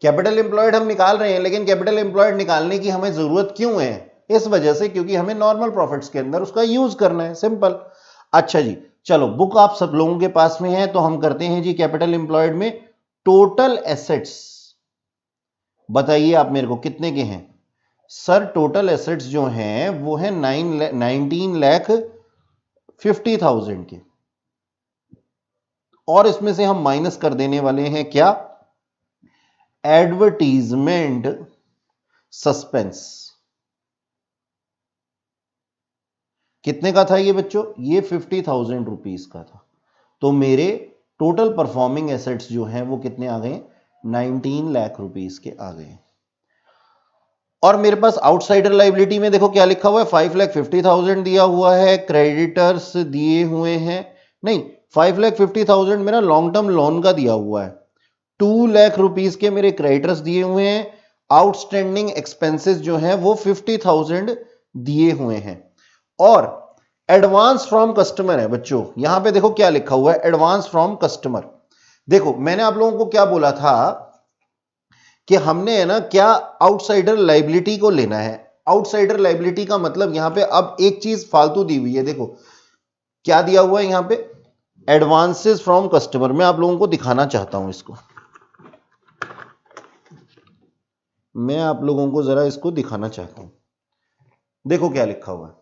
कैपिटल एम्प्लॉयड हम निकाल रहे हैं, लेकिन कैपिटल एम्प्लॉयड निकालने की हमें जरूरत क्यों है, इस वजह से क्योंकि हमें नॉर्मल प्रॉफिट्स के अंदर उसका यूज करना है, सिंपल। अच्छा जी, चलो बुक आप सब लोगों के पास में है तो हम करते हैं जी कैपिटल एम्प्लॉयड में टोटल एसेट्स। बताइए आप मेरे को कितने के हैं सर। टोटल एसेट्स जो हैं वो है 19,50,000 के, और इसमें से हम माइनस कर देने वाले हैं क्या, एडवर्टीजमेंट सस्पेंस। कितने का था ये बच्चों, ये 50,000 रुपीज का था। तो मेरे टोटल परफॉर्मिंग एसेट्स जो हैं वो कितने आ गए, 19 लाख रुपीस के आ गए। और मेरे पास आउटसाइडर लाइबिलिटी में देखो क्या लिखा हुआ है, 5,50,000 दिया हुआ है, क्रेडिटर्स दिए हुए हैं, नहीं 5,50,000 मेरा लॉन्ग टर्म लोन का दिया हुआ है, 2 लाख रुपीस के मेरे क्रेडिटर्स दिए हुए हैं, आउटस्टैंडिंग एक्सपेंसेस जो हैं वो 50,000 दिए हुए हैं, और एडवांस फ्रॉम कस्टमर है बच्चों। यहां पे देखो क्या लिखा हुआ है, एडवांस फ्रॉम कस्टमर। देखो मैंने आप लोगों को क्या बोला था कि हमने है ना क्या आउटसाइडर लाइबिलिटी को लेना है। आउटसाइडर लाइबिलिटी का मतलब यहां पे अब एक चीज फालतू दी हुई है, देखो क्या दिया हुआ है यहां पे, एडवांसेस फ्रॉम कस्टमर। मैं आप लोगों को दिखाना चाहता हूं इसको, मैं आप लोगों को जरा इसको दिखाना चाहता हूं। देखो क्या लिखा हुआ है,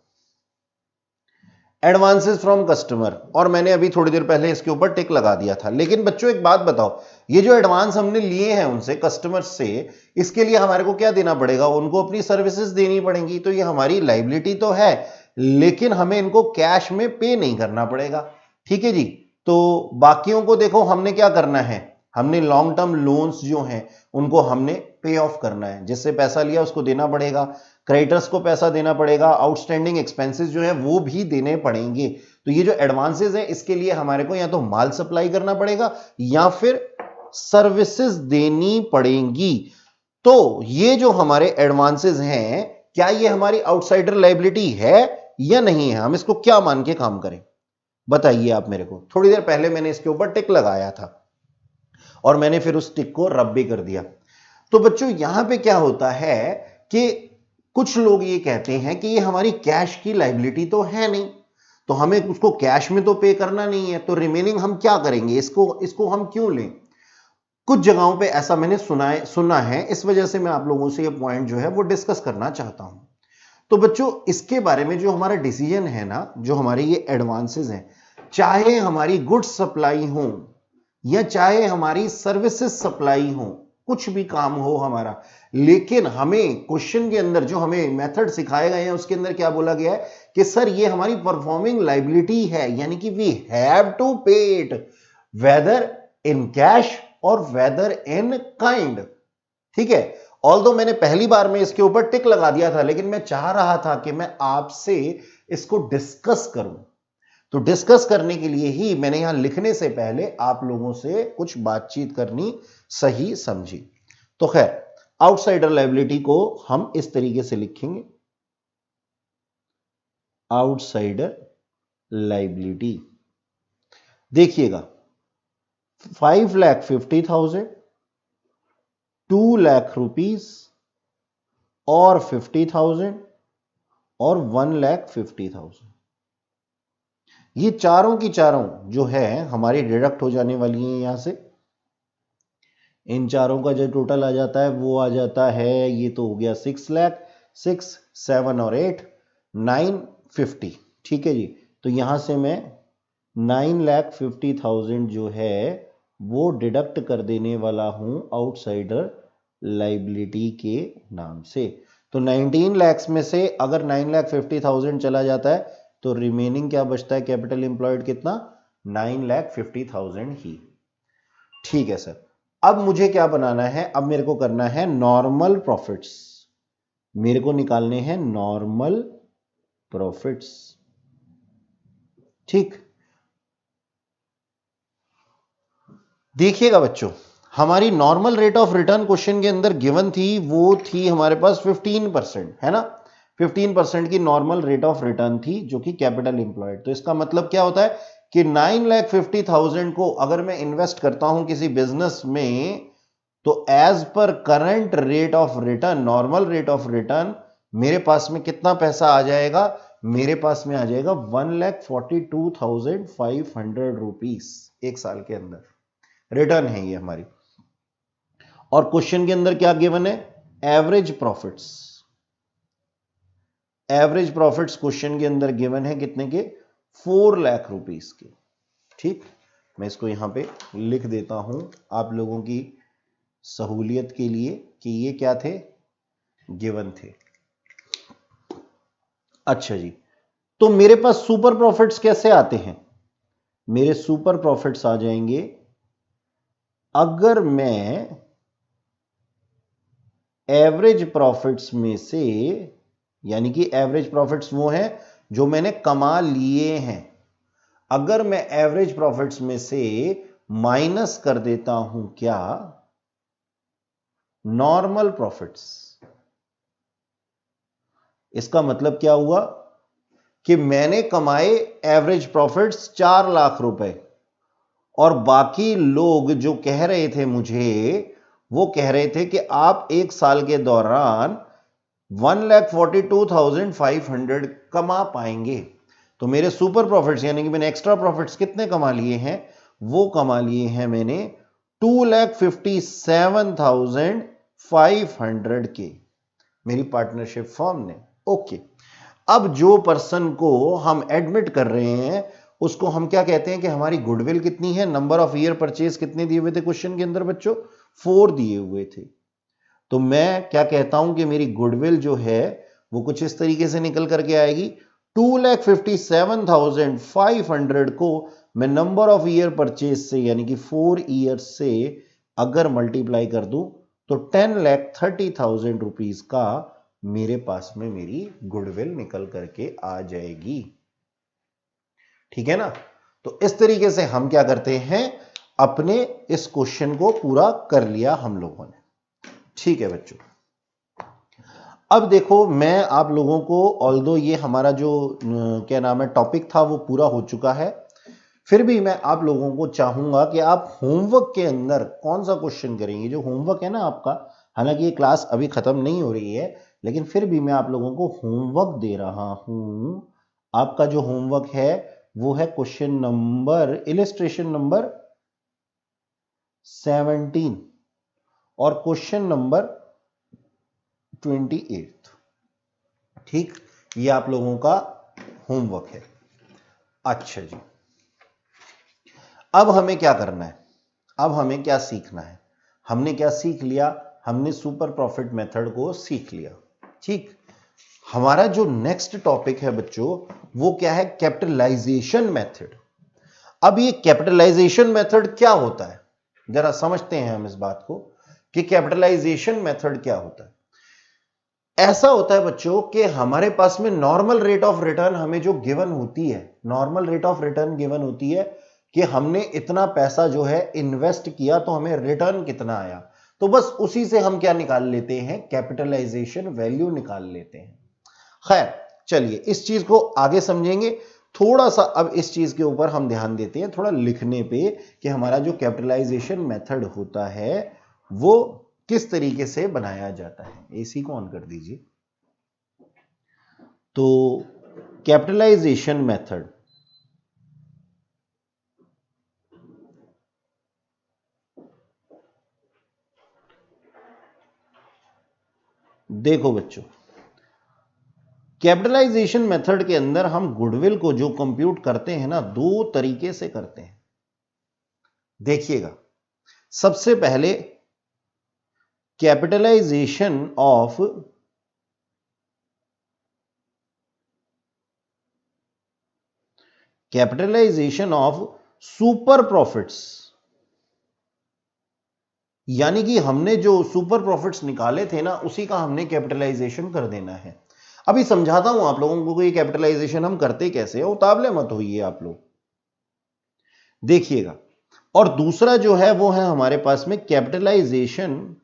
एडवांसेस फ्रॉम कस्टमर, और मैंने अभी थोड़ी देर पहले इसके ऊपर टिक लगा दिया था। लेकिन बच्चों एक बात बताओ, ये जो एडवांस हमने लिए हैं उनसे, कस्टमर्स से, इसके लिए हमारे को क्या देना पड़ेगा, उनको अपनी सर्विसेज देनी पड़ेंगी। तो ये हमारी लाइबिलिटी तो है, लेकिन हमें इनको कैश में पे नहीं करना पड़ेगा, ठीक है जी। तो बाकियों को देखो हमने क्या करना है, हमने लॉन्ग टर्म लोन्स जो हैं उनको हमने पे ऑफ करना है, जिससे पैसा लिया उसको देना पड़ेगा, क्रेडिटर्स को पैसा देना पड़ेगा, आउटस्टैंडिंग एक्सपेंसेस जो है वो भी देने पड़ेंगे। तो ये जो एडवांसेस है इसके लिए हमारे को या तो माल सप्लाई करना पड़ेगा या फिर सर्विसेज देनी पड़ेंगी। तो ये जो हमारे एडवांसेस हैं, क्या ये हमारी आउटसाइडर लायबिलिटी है या नहीं है, हम इसको क्या मान के काम करें बताइए आप मेरे को। थोड़ी देर पहले मैंने इसके ऊपर टिक लगाया था और मैंने फिर उस टिक को रब भी कर दिया। तो बच्चों यहां पे क्या होता है कि कुछ लोग ये कहते हैं कि ये हमारी कैश की लायबिलिटी तो है नहीं, तो हमें उसको कैश में तो पे करना नहीं है, तो रिमेनिंग हम क्या करेंगे, इसको हम क्यों लें। कुछ जगहों पे ऐसा मैंने सुना है, इस वजह से मैं आप लोगों से ये पॉइंट जो है वो डिस्कस करना चाहता हूं। तो बच्चों इसके बारे में जो हमारा डिसीजन है ना, जो हमारे ये एडवांसेस हैं, चाहे हमारी गुड्स सप्लाई हो या चाहे हमारी सर्विसेज सप्लाई हो, कुछ भी काम हो हमारा, लेकिन हमें क्वेश्चन के अंदर जो हमें मेथड सिखाए गए हैं उसके अंदर क्या बोला गया है कि सर ये हमारी परफॉर्मिंग लायबिलिटी है, यानी कि वी हैव टू पे इट वेदर इन कैश और वेदर इन काइंड, ठीक है। ऑल्दो मैंने पहली बार में इसके ऊपर टिक लगा दिया था, लेकिन मैं चाह रहा था कि मैं आपसे इसको डिस्कस करूं, तो डिस्कस करने के लिए ही मैंने यहां लिखने से पहले आप लोगों से कुछ बातचीत करनी सही समझी। तो खैर आउटसाइडर लायबिलिटी को हम इस तरीके से लिखेंगे, आउटसाइडर लायबिलिटी देखिएगा 5,50,000, 2 लाख रुपीस और 50,000 और 1,50,000, ये चारों की चारों जो है हमारी डिडक्ट हो जाने वाली हैं यहां से। इन चारों का जो टोटल आ जाता है वो आ जाता है, ये तो हो गया 6 लाख, 6, 7 और 8, 950, ठीक है जी। तो यहां से मैं 9,50,000 जो है वो डिडक्ट कर देने वाला हूं आउटसाइडर लायबिलिटी के नाम से। तो 19 लाख में से अगर 9,50,000 चला जाता है तो रिमेनिंग क्या बचता है, कैपिटल एम्प्लॉयड कितना, 9,50,000 ही, ठीक है सर। अब मुझे क्या बनाना है, अब मेरे को करना है नॉर्मल प्रॉफिट्स, मेरे को निकालने हैं नॉर्मल प्रॉफिट्स, ठीक। देखिएगा बच्चों, हमारी normal rate of return question के अंदर गिवन थी, वो थी हमारे पास 15%, है ना, 15% की नॉर्मल रेट ऑफ रिटर्न थी जो कि कैपिटल एम्प्लॉयड। तो इसका मतलब क्या होता है कि 9,50,000 को अगर मैं इन्वेस्ट करता हूं किसी बिजनेस में, तो एज पर current rate of return, normal rate of return, मेरे पास में कितना पैसा आ जाएगा, मेरे पास में आ जाएगा 1,42,500 रुपीस एक साल के अंदर रिटर्न है ये हमारी। और क्वेश्चन के अंदर क्या गिवन है, average profits, average profits question के अंदर गिवन है कितने के, 4 लाख रुपीस के, ठीक। मैं इसको यहां पे लिख देता हूं आप लोगों की सहूलियत के लिए कि ये क्या थे, गिवन थे। अच्छा जी, तो मेरे पास सुपर प्रॉफिट्स कैसे आते हैं, मेरे सुपर प्रॉफिट्स आ जाएंगे अगर मैं एवरेज प्रॉफिट्स में से, यानी कि एवरेज प्रॉफिट्स वो हैं जो मैंने कमा लिए हैं, अगर मैं एवरेज प्रॉफिट्स में से माइनस कर देता हूं क्या, नॉर्मल प्रॉफिट्स, इसका मतलब क्या हुआ कि मैंने कमाए एवरेज प्रॉफिट्स 4 लाख रुपए, और बाकी लोग जो कह रहे थे मुझे, वो कह रहे थे कि आप एक साल के दौरान 1,42,500 कमा पाएंगे। तो मेरे सुपर प्रॉफिट्स यानी कि मैंने एक्स्ट्रा प्रॉफिट्स कितने कमा लिए हैं, वो कमा लिए हैं मैंने 2,57,500 के, मेरी पार्टनरशिप फर्म ने। ओके, अब जो पर्सन को हम एडमिट कर रहे हैं उसको हम क्या कहते हैं कि हमारी गुडविल कितनी है, नंबर ऑफ ईयर परचेज कितने दिए हुए थे क्वेश्चन के अंदर बच्चों, 4 दिए हुए थे। तो मैं क्या कहता हूं कि मेरी गुडविल जो है वो कुछ इस तरीके से निकल करके आएगी, 2,57,500 को मैं नंबर ऑफ ईयर परचेज से यानी कि 4 ईयर से अगर मल्टीप्लाई कर दूं तो 10,30,000 रुपीज का मेरे पास में मेरी गुडविल निकल करके आ जाएगी। ठीक है ना। तो इस तरीके से हम क्या करते हैं, अपने इस क्वेश्चन को पूरा कर लिया हम लोगों ने। ठीक है बच्चों, अब देखो मैं आप लोगों को, ऑल्दो ये हमारा जो क्या नाम है टॉपिक था वो पूरा हो चुका है, फिर भी मैं आप लोगों को चाहूंगा कि आप होमवर्क के अंदर कौन सा क्वेश्चन करेंगे। जो होमवर्क है ना आपका, हालांकि ये क्लास अभी खत्म नहीं हो रही है, लेकिन फिर भी मैं आप लोगों को होमवर्क दे रहा हूं। आपका जो होमवर्क है वो है क्वेश्चन नंबर, इलिस्ट्रेशन नंबर 17 और क्वेश्चन नंबर 28। ठीक, ये आप लोगों का होमवर्क है। अच्छा जी, अब हमें क्या करना है, अब हमें क्या सीखना है। हमने क्या सीख लिया, हमने सुपर प्रॉफिट मेथड को सीख लिया। ठीक, हमारा जो नेक्स्ट टॉपिक है बच्चों वो क्या है, कैपिटलाइजेशन मेथड। अब ये कैपिटलाइजेशन मेथड क्या होता है, जरा समझते हैं हम इस बात को कि कैपिटलाइजेशन मेथड क्या होता है। ऐसा होता है बच्चों कि हमारे पास में नॉर्मल रेट ऑफ रिटर्न हमें जो गिवन होती है, normal rate of return given होती है कि हमने इतना पैसा जो है इन्वेस्ट किया तो हमें रिटर्न कितना आया, तो बस उसी से हम क्या निकाल लेते हैं, कैपिटलाइजेशन वैल्यू निकाल लेते हैं। खैर चलिए इस चीज को आगे समझेंगे, थोड़ा सा अब इस चीज के ऊपर हम ध्यान देते हैं थोड़ा लिखने पे कि हमारा जो कैपिटलाइजेशन मेथड होता है वो किस तरीके से बनाया जाता है। एसी को ऑन कर दीजिए। तो कैपिटलाइजेशन मेथड, देखो बच्चों, कैपिटलाइजेशन मेथड के अंदर हम गुडविल को जो कंप्यूट करते हैं ना, 2 तरीके से करते हैं। देखिएगा, सबसे पहले कैपिटलाइजेशन ऑफ सुपर प्रॉफिट्स, यानी कि हमने जो सुपर प्रॉफिट्स निकाले थे ना उसी का हमने कैपिटलाइजेशन कर देना है। अभी समझाता हूं आप लोगों को कि कैपिटलाइजेशन हम करते कैसे हैं, उतावले मत होइए आप लोग, देखिएगा। और दूसरा जो है वो है हमारे पास में capitalization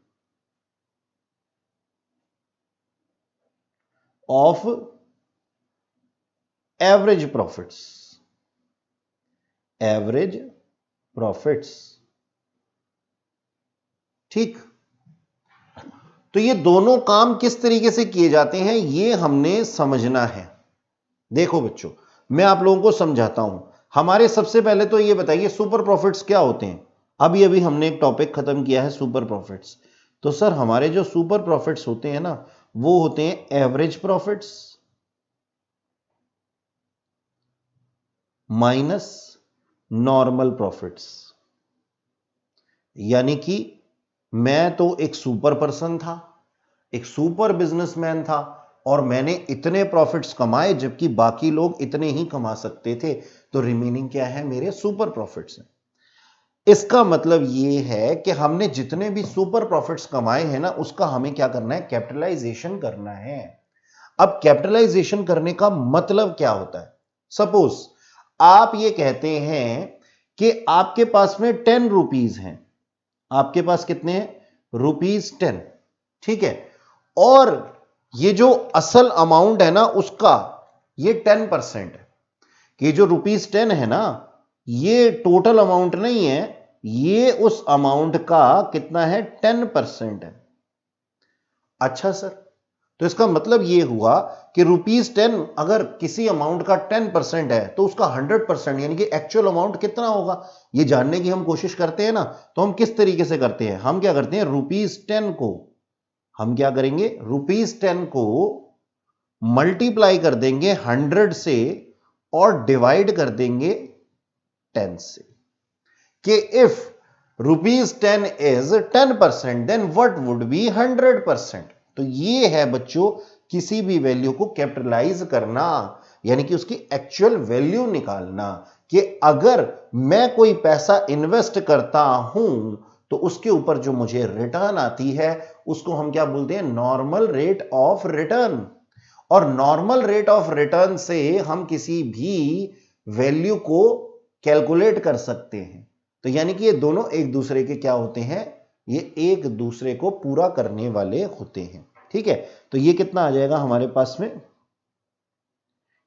of average profits, average profits. ठीक, तो ये दोनों काम किस तरीके से किए जाते हैं ये हमने समझना है। देखो बच्चों, मैं आप लोगों को समझाता हूं। हमारे सबसे पहले तो ये बताइए सुपर प्रॉफिट्स क्या होते हैं। अभी अभी हमने एक टॉपिक खत्म किया है सुपर प्रॉफिट्स। तो सर हमारे जो सुपर प्रॉफिट्स होते हैं ना वो होते हैं average profits minus normal profits. यानी कि मैं तो एक सुपर पर्सन था, एक सुपर बिजनेसमैन था और मैंने इतने प्रॉफिट्स कमाए जबकि बाकी लोग इतने ही कमा सकते थे, तो रिमेनिंग क्या है, मेरे सुपर प्रॉफिट्स हैं। इसका मतलब ये है कि हमने जितने भी सुपर प्रॉफिट्स कमाए हैं ना, उसका हमें क्या करना है, कैपिटलाइजेशन करना है। अब कैपिटलाइजेशन करने का मतलब क्या होता है? सपोज आप ये कहते हैं कि आपके पास में 10 रुपीज हैं, आपके पास कितने हैं, ₹10, ठीक है, और ये जो असल अमाउंट है ना उसका ये 10% है, कि जो ₹10 है ना ये टोटल अमाउंट नहीं है, ये उस अमाउंट का कितना है, 10% है। अच्छा सर, तो इसका मतलब ये हुआ कि ₹10 अगर किसी अमाउंट का 10% है तो उसका 100% यानी कि एक्चुअल अमाउंट कितना होगा, ये जानने की हम कोशिश करते हैं ना। तो हम किस तरीके से करते हैं, हम क्या करते हैं, ₹10 को हम क्या करेंगे, ₹10 को मल्टीप्लाई कर देंगे 100 से और डिवाइड कर देंगे 10 से, कि if ₹10 is 10% then what would be 100%। तो ये है बच्चों किसी भी वैल्यू को कैपिटलाइज करना, यानी कि उसकी एक्चुअल वैल्यू निकालना, कि अगर मैं कोई पैसा इन्वेस्ट करता हूं तो उसके ऊपर जो मुझे रिटर्न आती है उसको हम क्या बोलते हैं, नॉर्मल रेट ऑफ रिटर्न। और नॉर्मल रेट ऑफ रिटर्न से हम किसी भी वैल्यू को कैलकुलेट कर सकते हैं। तो यानी कि ये दोनों एक दूसरे के क्या होते हैं, ये एक दूसरे को पूरा करने वाले होते हैं, ठीक है। तो ये कितना आ जाएगा हमारे पास में,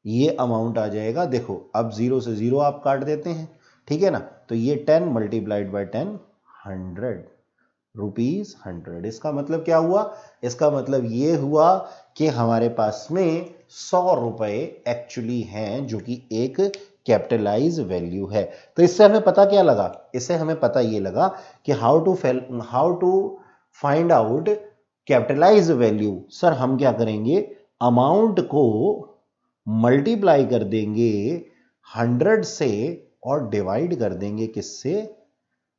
ये अमाउंट आ जाएगा, देखो अब 0 से 0 आप काट देते हैं, ठीक है ना। तो ये 10 मल्टीप्लाइड बाय 10 100 ₹100। इसका मतलब क्या हुआ, इसका मतलब ये हुआ कि हमारे पास में 100 रुपए एक्चुअली हैं, जो कि एक कैपिटलाइज वैल्यू है। तो इससे हमें पता क्या लगा, इससे हमें पता ये लगा कि how to find out capitalize value. Sir हम क्या करेंगे, अमाउंट को मल्टीप्लाई कर देंगे 100 से और डिवाइड कर देंगे किससे,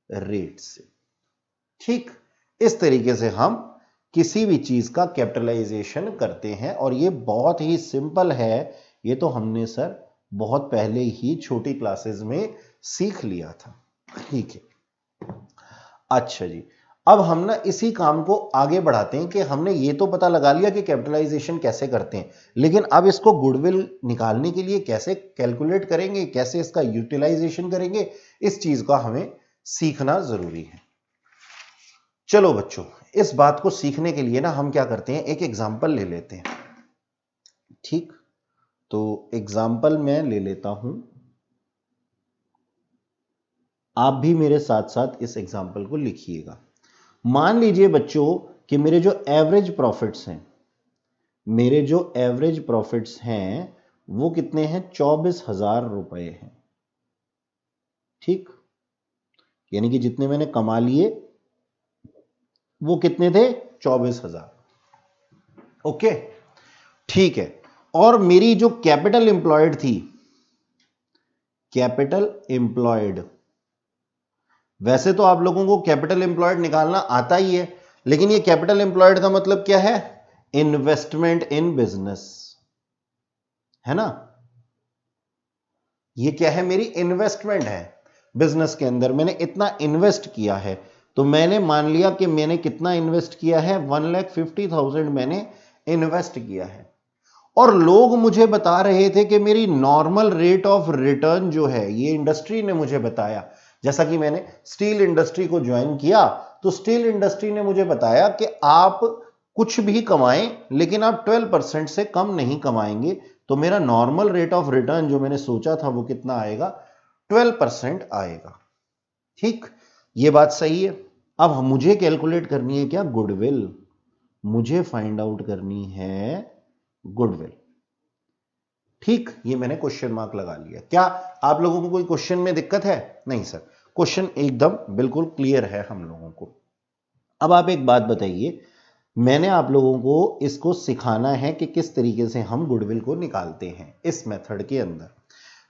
रेट से। ठीक, इस तरीके से हम किसी भी चीज का कैपिटलाइजेशन करते हैं, और ये बहुत ही सिंपल है। ये तो हमने सर बहुत पहले ही छोटी क्लासेस में सीख लिया था, ठीक है। अच्छा जी, अब हम ना इसी काम को आगे बढ़ाते हैं कि हमने ये तो पता लगा लिया कि कैपिटलाइजेशन कैसे करते हैं, लेकिन अब इसको गुडविल निकालने के लिए कैसे कैलकुलेट करेंगे, कैसे इसका यूटिलाइजेशन करेंगे, इस चीज का हमें सीखना जरूरी है। चलो बच्चों, इस बात को सीखने के लिए ना हम क्या करते हैं, एक एग्जाम्पल ले लेते हैं। ठीक, तो एग्जाम्पल मैं ले लेता हूं, आप भी मेरे साथ साथ इस एग्जाम्पल को लिखिएगा। मान लीजिए बच्चों कि मेरे जो एवरेज प्रॉफिट्स हैं, मेरे जो एवरेज प्रॉफिट्स हैं वो कितने हैं, 24,000 रुपए हैं। ठीक, यानी कि जितने मैंने कमा लिए वो कितने थे, 24,000। ओके, ठीक है। और मेरी जो कैपिटल एम्प्लॉयड थी, कैपिटल एम्प्लॉयड, वैसे तो आप लोगों को कैपिटल एम्प्लॉयड निकालना आता ही है, लेकिन ये कैपिटल एम्प्लॉयड का मतलब क्या है, इन्वेस्टमेंट इन बिजनेस, है ना। ये क्या है, मेरी इन्वेस्टमेंट है बिजनेस के अंदर, मैंने इतना इन्वेस्ट किया है। तो मैंने मान लिया कि मैंने कितना इन्वेस्ट किया है, 1,50,000 मैंने इन्वेस्ट किया है। और लोग मुझे बता रहे थे कि मेरी नॉर्मल रेट ऑफ रिटर्न जो है, ये इंडस्ट्री ने मुझे बताया, जैसा कि मैंने स्टील इंडस्ट्री को ज्वाइन किया, तो स्टील इंडस्ट्री ने मुझे बताया कि आप कुछ भी कमाएं लेकिन आप 12% से कम नहीं कमाएंगे। तो मेरा नॉर्मल रेट ऑफ रिटर्न जो मैंने सोचा था वो कितना आएगा, 12% आएगा। ठीक, ये बात सही है। अब मुझे कैलकुलेट करनी है क्या, गुडविल, मुझे फाइंड आउट करनी है गुडविल। ठीक, ये मैंने क्वेश्चन मार्क लगा लिया। क्या आप लोगों को कोई क्वेश्चन में दिक्कत है? नहीं सर, क्वेश्चन एकदम बिल्कुल क्लियर है हम लोगों को। अब आप एक बात बताइए, मैंने आप लोगों को इसको सिखाना है कि किस तरीके से हम गुडविल को निकालते हैं इस मेथड के अंदर।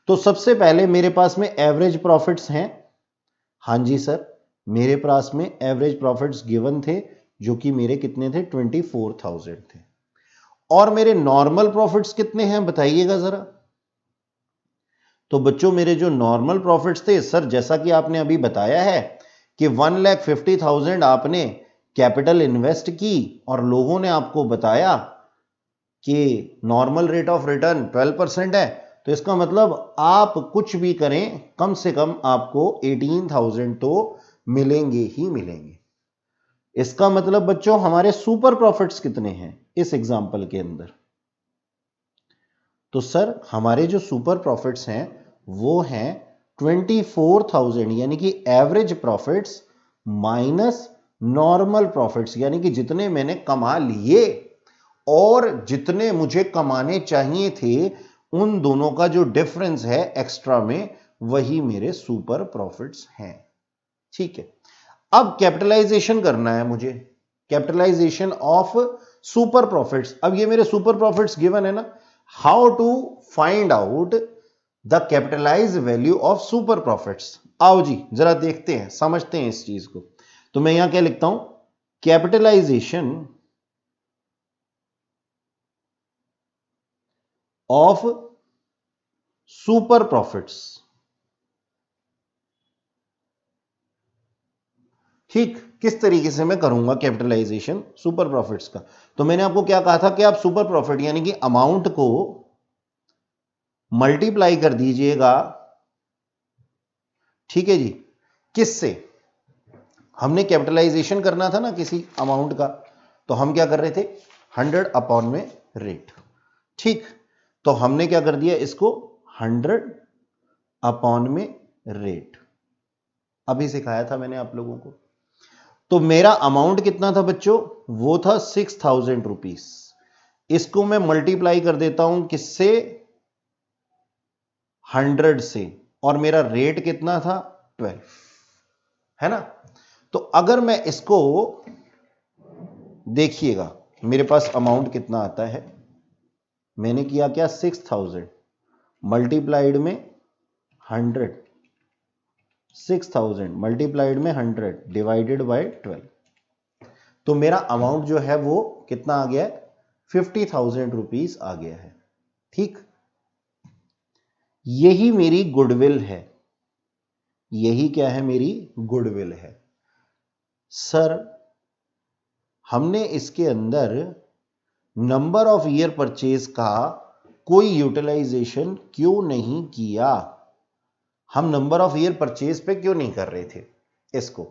तो सबसे पहले मेरे पास में एवरेज प्रॉफिट्स हैं। हाँ जी सर, मेरे पास में एवरेज प्रॉफिट्स गिवन थे, जो कि मेरे कितने थे, 24,000 थे। और मेरे नॉर्मल प्रॉफिट्स कितने हैं बताइएगा जरा। तो बच्चों मेरे जो नॉर्मल प्रॉफिट्स थे सर, जैसा कि आपने अभी बताया है कि 1,50,000 आपने कैपिटल इन्वेस्ट की और लोगों ने आपको बताया कि नॉर्मल रेट ऑफ रिटर्न 12% है, तो इसका मतलब आप कुछ भी करें कम से कम आपको 18,000 तो मिलेंगे ही मिलेंगे। इसका मतलब बच्चों हमारे सुपर प्रॉफिट्स कितने हैं इस एग्जांपल के अंदर? तो सर हमारे जो सुपर प्रॉफिट्स हैं वो हैं 24,000, यानी कि average profits minus normal profits, यानी कि जितने मैंने कमा लिए और जितने मुझे कमाने चाहिए थे, उन दोनों का जो डिफरेंस है एक्स्ट्रा में, वही मेरे सुपर प्रॉफिट्स हैं। ठीक है, अब कैपिटलाइजेशन करना है मुझे, कैपिटलाइजेशन ऑफ सुपर प्रॉफिट्स। अब ये मेरे सुपर प्रॉफिट्स गिवन है ना, how to find out the capitalize value of super profits. आओ जी जरा देखते हैं, समझते हैं इस चीज को। तो मैं यहां क्या लिखता हूं, कैपिटलाइजेशन ऑफ सुपर प्रॉफिट्स। ठीक, किस तरीके से मैं करूंगा कैपिटलाइजेशन सुपर प्रॉफिट्स का? तो मैंने आपको क्या कहा था कि आप सुपर प्रॉफिट यानी कि अमाउंट को मल्टीप्लाई कर दीजिएगा, ठीक है जी, किससे? हमने कैपिटलाइजेशन करना था ना किसी अमाउंट का, तो हम क्या कर रहे थे, 100 अपॉन में रेट। ठीक, तो हमने क्या कर दिया इसको 100 अपॉन में रेट, अभी सिखाया था मैंने आप लोगों को। तो मेरा अमाउंट कितना था बच्चों, वो था 6,000 रुपीस। इसको मैं मल्टीप्लाई कर देता हूं किससे, 100 से, और मेरा रेट कितना था 12, है ना। तो अगर मैं इसको देखिएगा, मेरे पास अमाउंट कितना आता है, मैंने किया क्या 6,000 मल्टीप्लाइड में 100, 6,000 मल्टीप्लाइड में 100 डिवाइडेड बाय 12, तो मेरा अमाउंट जो है वो कितना आ गया है, 50,000 रुपीस आ गया है। ठीक, यही मेरी गुडविल है, यही क्या है, मेरी गुडविल है। सर हमने इसके अंदर नंबर ऑफ ईयर परचेज का कोई यूटिलाइजेशन क्यों नहीं किया, हम नंबर ऑफ ईयर परचेज पे क्यों नहीं कर रहे थे इसको?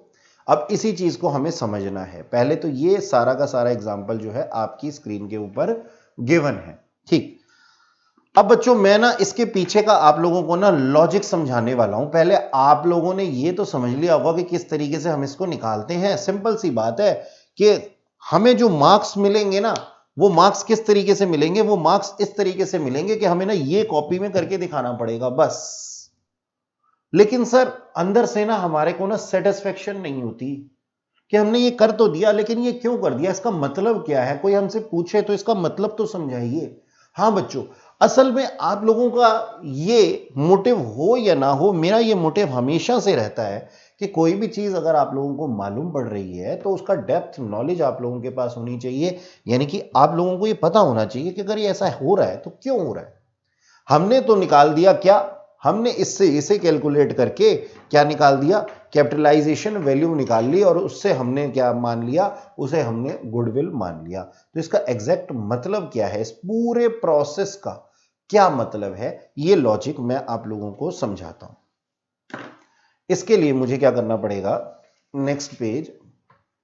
अब इसी चीज को हमें समझना है। पहले तो ये सारा का सारा एग्जांपल जो है आपकी स्क्रीन के ऊपर गिवन है। ठीक, अब बच्चों मैं ना इसके पीछे का आप लोगों को ना लॉजिक समझाने वाला हूं। पहले आप लोगों ने ये तो समझ लिया होगा कि किस तरीके से हम इसको निकालते हैं। सिंपल सी बात है कि हमें जो मार्क्स मिलेंगे ना, वो मार्क्स किस तरीके से मिलेंगे, वो मार्क्स इस तरीके से मिलेंगे कि हमें ना ये कॉपी में करके दिखाना पड़ेगा बस। लेकिन सर अंदर से ना हमारे को ना सेटिस्फेक्शन नहीं होती कि हमने ये कर तो दिया, लेकिन ये क्यों कर दिया, इसका मतलब क्या है? कोई हमसे पूछे तो इसका मतलब तो समझाइए। हाँ बच्चों, असल में आप लोगों का ये मोटिव हो या ना हो, मेरा ये मोटिव हमेशा से रहता है कि कोई भी चीज अगर आप लोगों को मालूम पड़ रही है तो उसका डेप्थ नॉलेज आप लोगों के पास होनी चाहिए। यानी कि आप लोगों को ये पता होना चाहिए कि अगर ये ऐसा हो रहा है तो क्यों हो रहा है। हमने तो निकाल दिया क्या, हमने इससे इसे कैलकुलेट करके क्या निकाल दिया, कैपिटलाइजेशन वैल्यू निकाल ली, और उससे हमने क्या मान लिया, उसे हमने गुडविल मान लिया। तो इसका एग्जैक्ट मतलब क्या है, इस पूरे प्रोसेस का क्या मतलब है, ये लॉजिक मैं आप लोगों को समझाता हूं। इसके लिए मुझे क्या करना पड़ेगा, नेक्स्ट पेज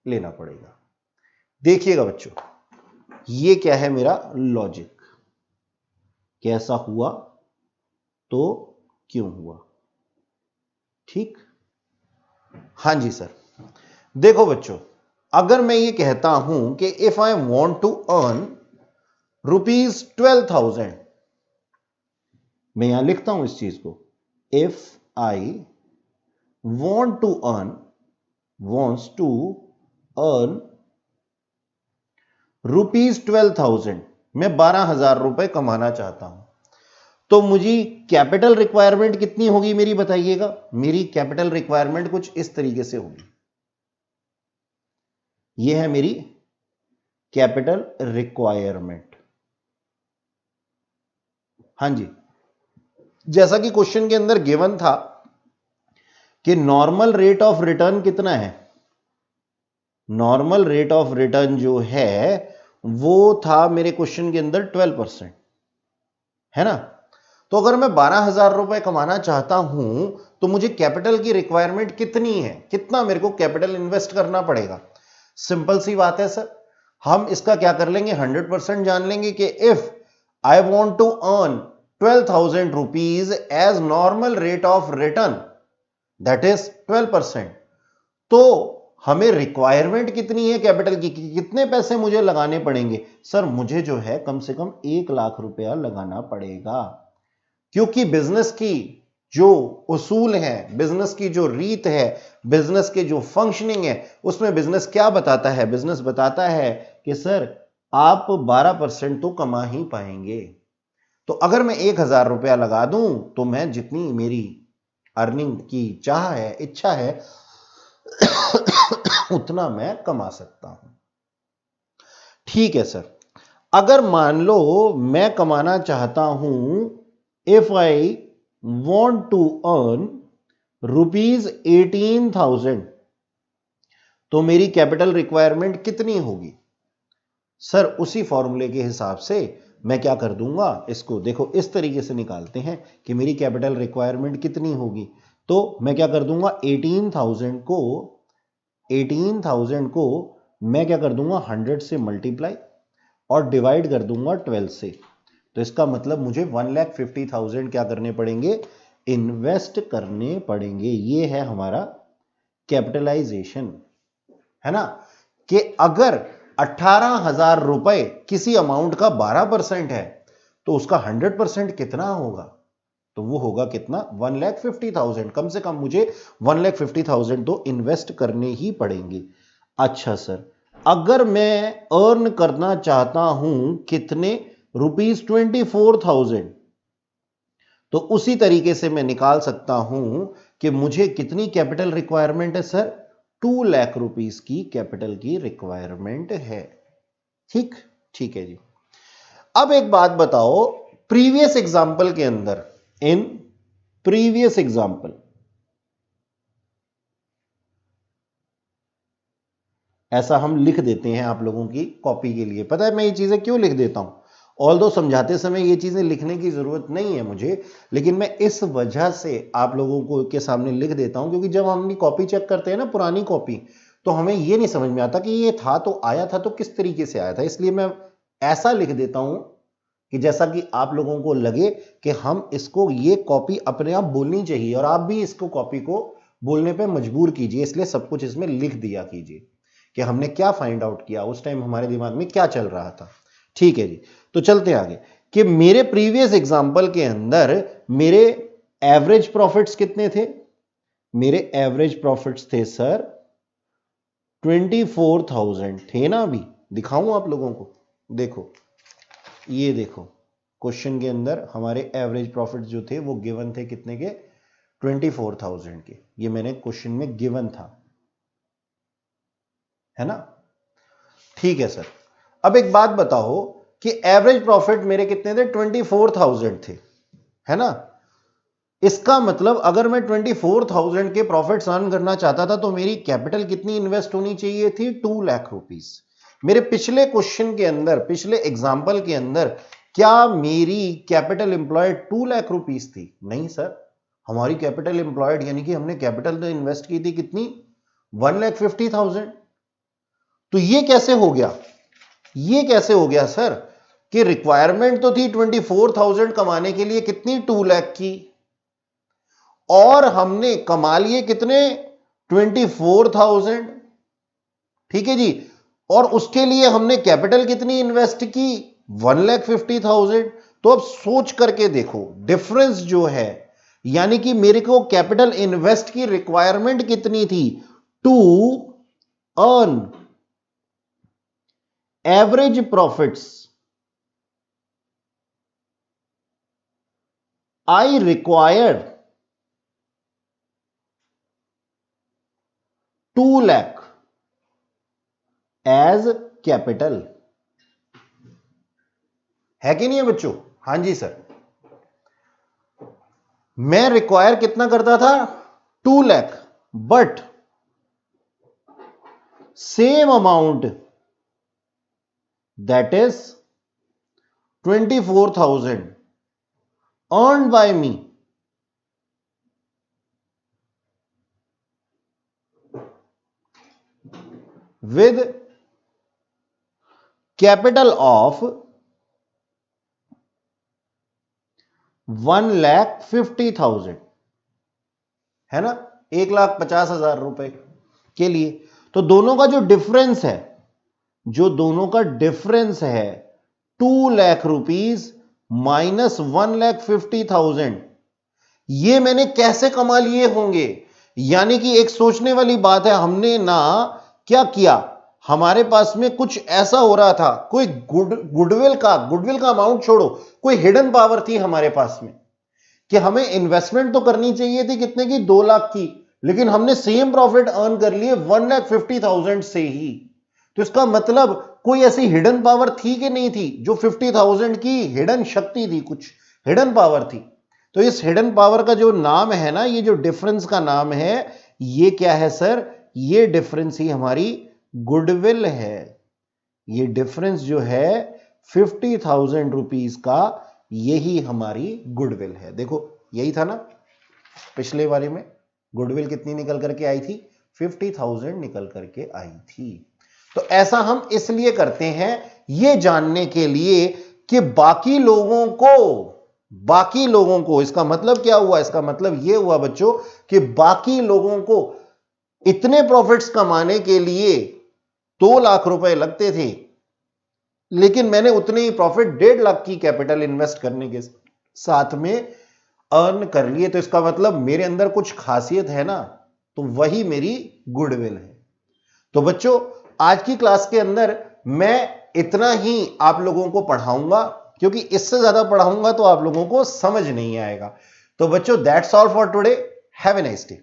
लेना पड़ेगा। देखिएगा बच्चों, ये क्या है मेरा लॉजिक, कैसा हुआ तो क्यों हुआ। ठीक, हां जी सर। देखो बच्चों, अगर मैं ये कहता हूं कि if I want to earn ₹12,000, मैं यहां लिखता हूं इस चीज को, if I want to earn, wants to earn ₹12,000, मैं 12,000 रुपए कमाना चाहता हूं, तो मुझे कैपिटल रिक्वायरमेंट कितनी होगी मेरी, बताइएगा। मेरी कैपिटल रिक्वायरमेंट कुछ इस तरीके से होगी, यह है मेरी कैपिटल रिक्वायरमेंट। हां जी, जैसा कि क्वेश्चन के अंदर गिवन था कि नॉर्मल रेट ऑफ रिटर्न कितना है, नॉर्मल रेट ऑफ रिटर्न जो है वो था मेरे क्वेश्चन के अंदर 12%, है ना। तो अगर मैं 12,000 रुपए कमाना चाहता हूं तो मुझे कैपिटल की रिक्वायरमेंट कितनी है, कितना मेरे को कैपिटल इन्वेस्ट करना पड़ेगा। सिंपल सी बात है सर, हम इसका क्या कर लेंगे, 100% जान लेंगे कि if I want to earn 12,000 rupees as normal rate of return that is 12%, तो हमें रिक्वायरमेंट कितनी है कैपिटल की, कितने पैसे मुझे लगाने पड़ेंगे। सर मुझे जो है कम से कम 1 लाख रुपया लगाना पड़ेगा, क्योंकि बिजनेस की जो उसूल है, बिजनेस की जो रीत है, बिजनेस के जो फंक्शनिंग है, उसमें बिजनेस क्या बताता है, बिजनेस बताता है कि सर आप 12% तो कमा ही पाएंगे। तो अगर मैं 1,000 रुपया लगा दूं तो मैं जितनी मेरी अर्निंग की चाह है, इच्छा है, उतना मैं कमा सकता हूं। ठीक है सर, अगर मान लो मैं कमाना चाहता हूं, if I want to earn ₹18,000 तो मेरी कैपिटल रिक्वायरमेंट कितनी होगी। सर उसी फॉर्मूले के हिसाब से मैं क्या कर दूंगा, इसको देखो इस तरीके से निकालते हैं कि मेरी कैपिटल रिक्वायरमेंट कितनी होगी। तो मैं क्या कर दूंगा, 18,000 को मैं क्या कर दूंगा 100 से मल्टीप्लाई और डिवाइड कर दूंगा 12 से। तो इसका मतलब मुझे 1,50,000 क्या करने पड़ेंगे, इन्वेस्ट करने पड़ेंगे। ये है हमारा कैपिटलाइजेशन, है ना। कि अगर 18,000 रुपए किसी अमाउंट का 12% है तो उसका 100% कितना होगा, तो वो होगा कितना, 1,50,000। कम से कम मुझे 1,50,000 तो इन्वेस्ट करने ही पड़ेंगे। अच्छा सर, अगर मैं अर्न करना चाहता हूं कितने, ₹24,000, तो उसी तरीके से मैं निकाल सकता हूं कि मुझे कितनी कैपिटल रिक्वायरमेंट है सर, 2 लाख रुपीस की कैपिटल की रिक्वायरमेंट है। ठीक ठीक है जी। अब एक बात बताओ, प्रीवियस एग्जांपल के अंदर, इन प्रीवियस एग्जांपल, ऐसा हम लिख देते हैं आप लोगों की कॉपी के लिए। पता है मैं ये चीजें क्यों लिख देता हूं, ऑल्दो समझाते समय ये चीजें लिखने की जरूरत नहीं है मुझे, लेकिन मैं इस वजह से आप लोगों को के सामने लिख देता हूं क्योंकि जब हम अपनी कॉपी चेक करते हैं ना, पुरानी कॉपी, तो हमें ये नहीं समझ में आता कि ये था तो आया था तो किस तरीके से आया था। इसलिए मैं ऐसा लिख देता हूं कि जैसा कि आप लोगों को लगे कि हम इसको, ये कॉपी अपने आप बोलनी चाहिए और आप भी इसको कॉपी को बोलने पे मजबूर कीजिए। इसलिए सब कुछ इसमें लिख दिया कीजिए कि हमने क्या फाइंड आउट किया, उस टाइम हमारे दिमाग में क्या चल रहा था। ठीक है जी, तो चलते हैं आगे कि मेरे प्रीवियस एग्जांपल के अंदर मेरे एवरेज प्रॉफिट्स कितने थे। मेरे एवरेज प्रॉफिट्स थे सर 24,000 थे ना। अभी दिखाऊं आप लोगों को, देखो ये देखो क्वेश्चन के अंदर हमारे एवरेज प्रॉफिट्स जो थे वो गिवन थे कितने के, 24,000 के। ये मैंने क्वेश्चन में गिवन था, है ना। ठीक है सर, अब एक बात बताओ कि एवरेज प्रॉफिट मेरे कितने थे, 24,000 थे, है ना। इसका मतलब अगर मैं 24,000 के प्रॉफिट्स अर्न करना चाहता था तो मेरी कैपिटल कितनी इन्वेस्ट होनी चाहिए थी, 2 लाख रुपीस। मेरे पिछले क्वेश्चन के अंदर, पिछले एग्जाम्पल के अंदर क्या मेरी कैपिटल एम्प्लॉयड 2 लाख रुपीस थी? नहीं सर, हमारी कैपिटल एम्प्लॉयड यानी कि हमने कैपिटल तो इन्वेस्ट की थी कितनी, 1,50,000। तो ये कैसे हो गया, ये कैसे हो गया सर कि रिक्वायरमेंट तो थी 24,000 कमाने के लिए, कितनी, 2 लाख की, और हमने कमा लिए कितने, 24,000। ठीक है जी, और उसके लिए हमने कैपिटल कितनी इन्वेस्ट की, 1,50,000। तो अब सोच करके देखो डिफरेंस जो है, यानी कि मेरे को कैपिटल इन्वेस्ट की रिक्वायरमेंट कितनी थी, to earn average profits I required 2 lakh as capital. है कि नहीं है बच्चों? हां जी सर। मैं रिक्वायर कितना करता था 2 lakh, but same amount that is 24,000 earned by me with capital of 1,50,000, है ना, 1,50,000 रुपए के लिए। तो दोनों का जो डिफरेंस है, जो दोनों का डिफरेंस है 2 लाख रुपीस माइनस 1,50,000, ये मैंने कैसे कमा लिए होंगे? यानी कि एक सोचने वाली बात है, हमने ना क्या किया, हमारे पास में कुछ ऐसा हो रहा था, कोई गुडविल का अमाउंट छोड़ो, कोई हिडन पावर थी हमारे पास में कि हमें इन्वेस्टमेंट तो करनी चाहिए थी कितने की, 2 लाख की, लेकिन हमने सेम प्रॉफिट अर्न कर लिए 1,50,000 से ही। तो इसका मतलब कोई ऐसी हिडन पावर थी कि नहीं थी, जो 50,000 की हिडन शक्ति थी, कुछ हिडन पावर थी। तो इस हिडन पावर का जो नाम है ना, ये जो डिफरेंस का नाम है, ये क्या है सर? ये डिफरेंस ही हमारी गुडविल है। ये डिफरेंस जो है 50,000 रुपीस का, यही हमारी गुडविल है। देखो यही था ना पिछले बारे में, गुडविल कितनी निकल करके आई थी? 50,000 निकल करके आई थी। तो ऐसा हम इसलिए करते हैं, ये जानने के लिए कि बाकी लोगों को इसका मतलब क्या हुआ? इसका मतलब यह हुआ बच्चों कि बाकी लोगों को इतने प्रॉफिट्स कमाने के लिए 2 लाख रुपए लगते थे, लेकिन मैंने उतने ही प्रॉफिट 1.5 लाख की कैपिटल इन्वेस्ट करने के साथ में अर्न कर लिए। तो इसका मतलब मेरे अंदर कुछ खासियत है ना, तो वही मेरी गुडविल है। तो बच्चों आज की क्लास के अंदर मैं इतना ही आप लोगों को पढ़ाऊंगा, क्योंकि इससे ज्यादा पढ़ाऊंगा तो आप लोगों को समझ नहीं आएगा। तो बच्चों that's all for today, have a nice day.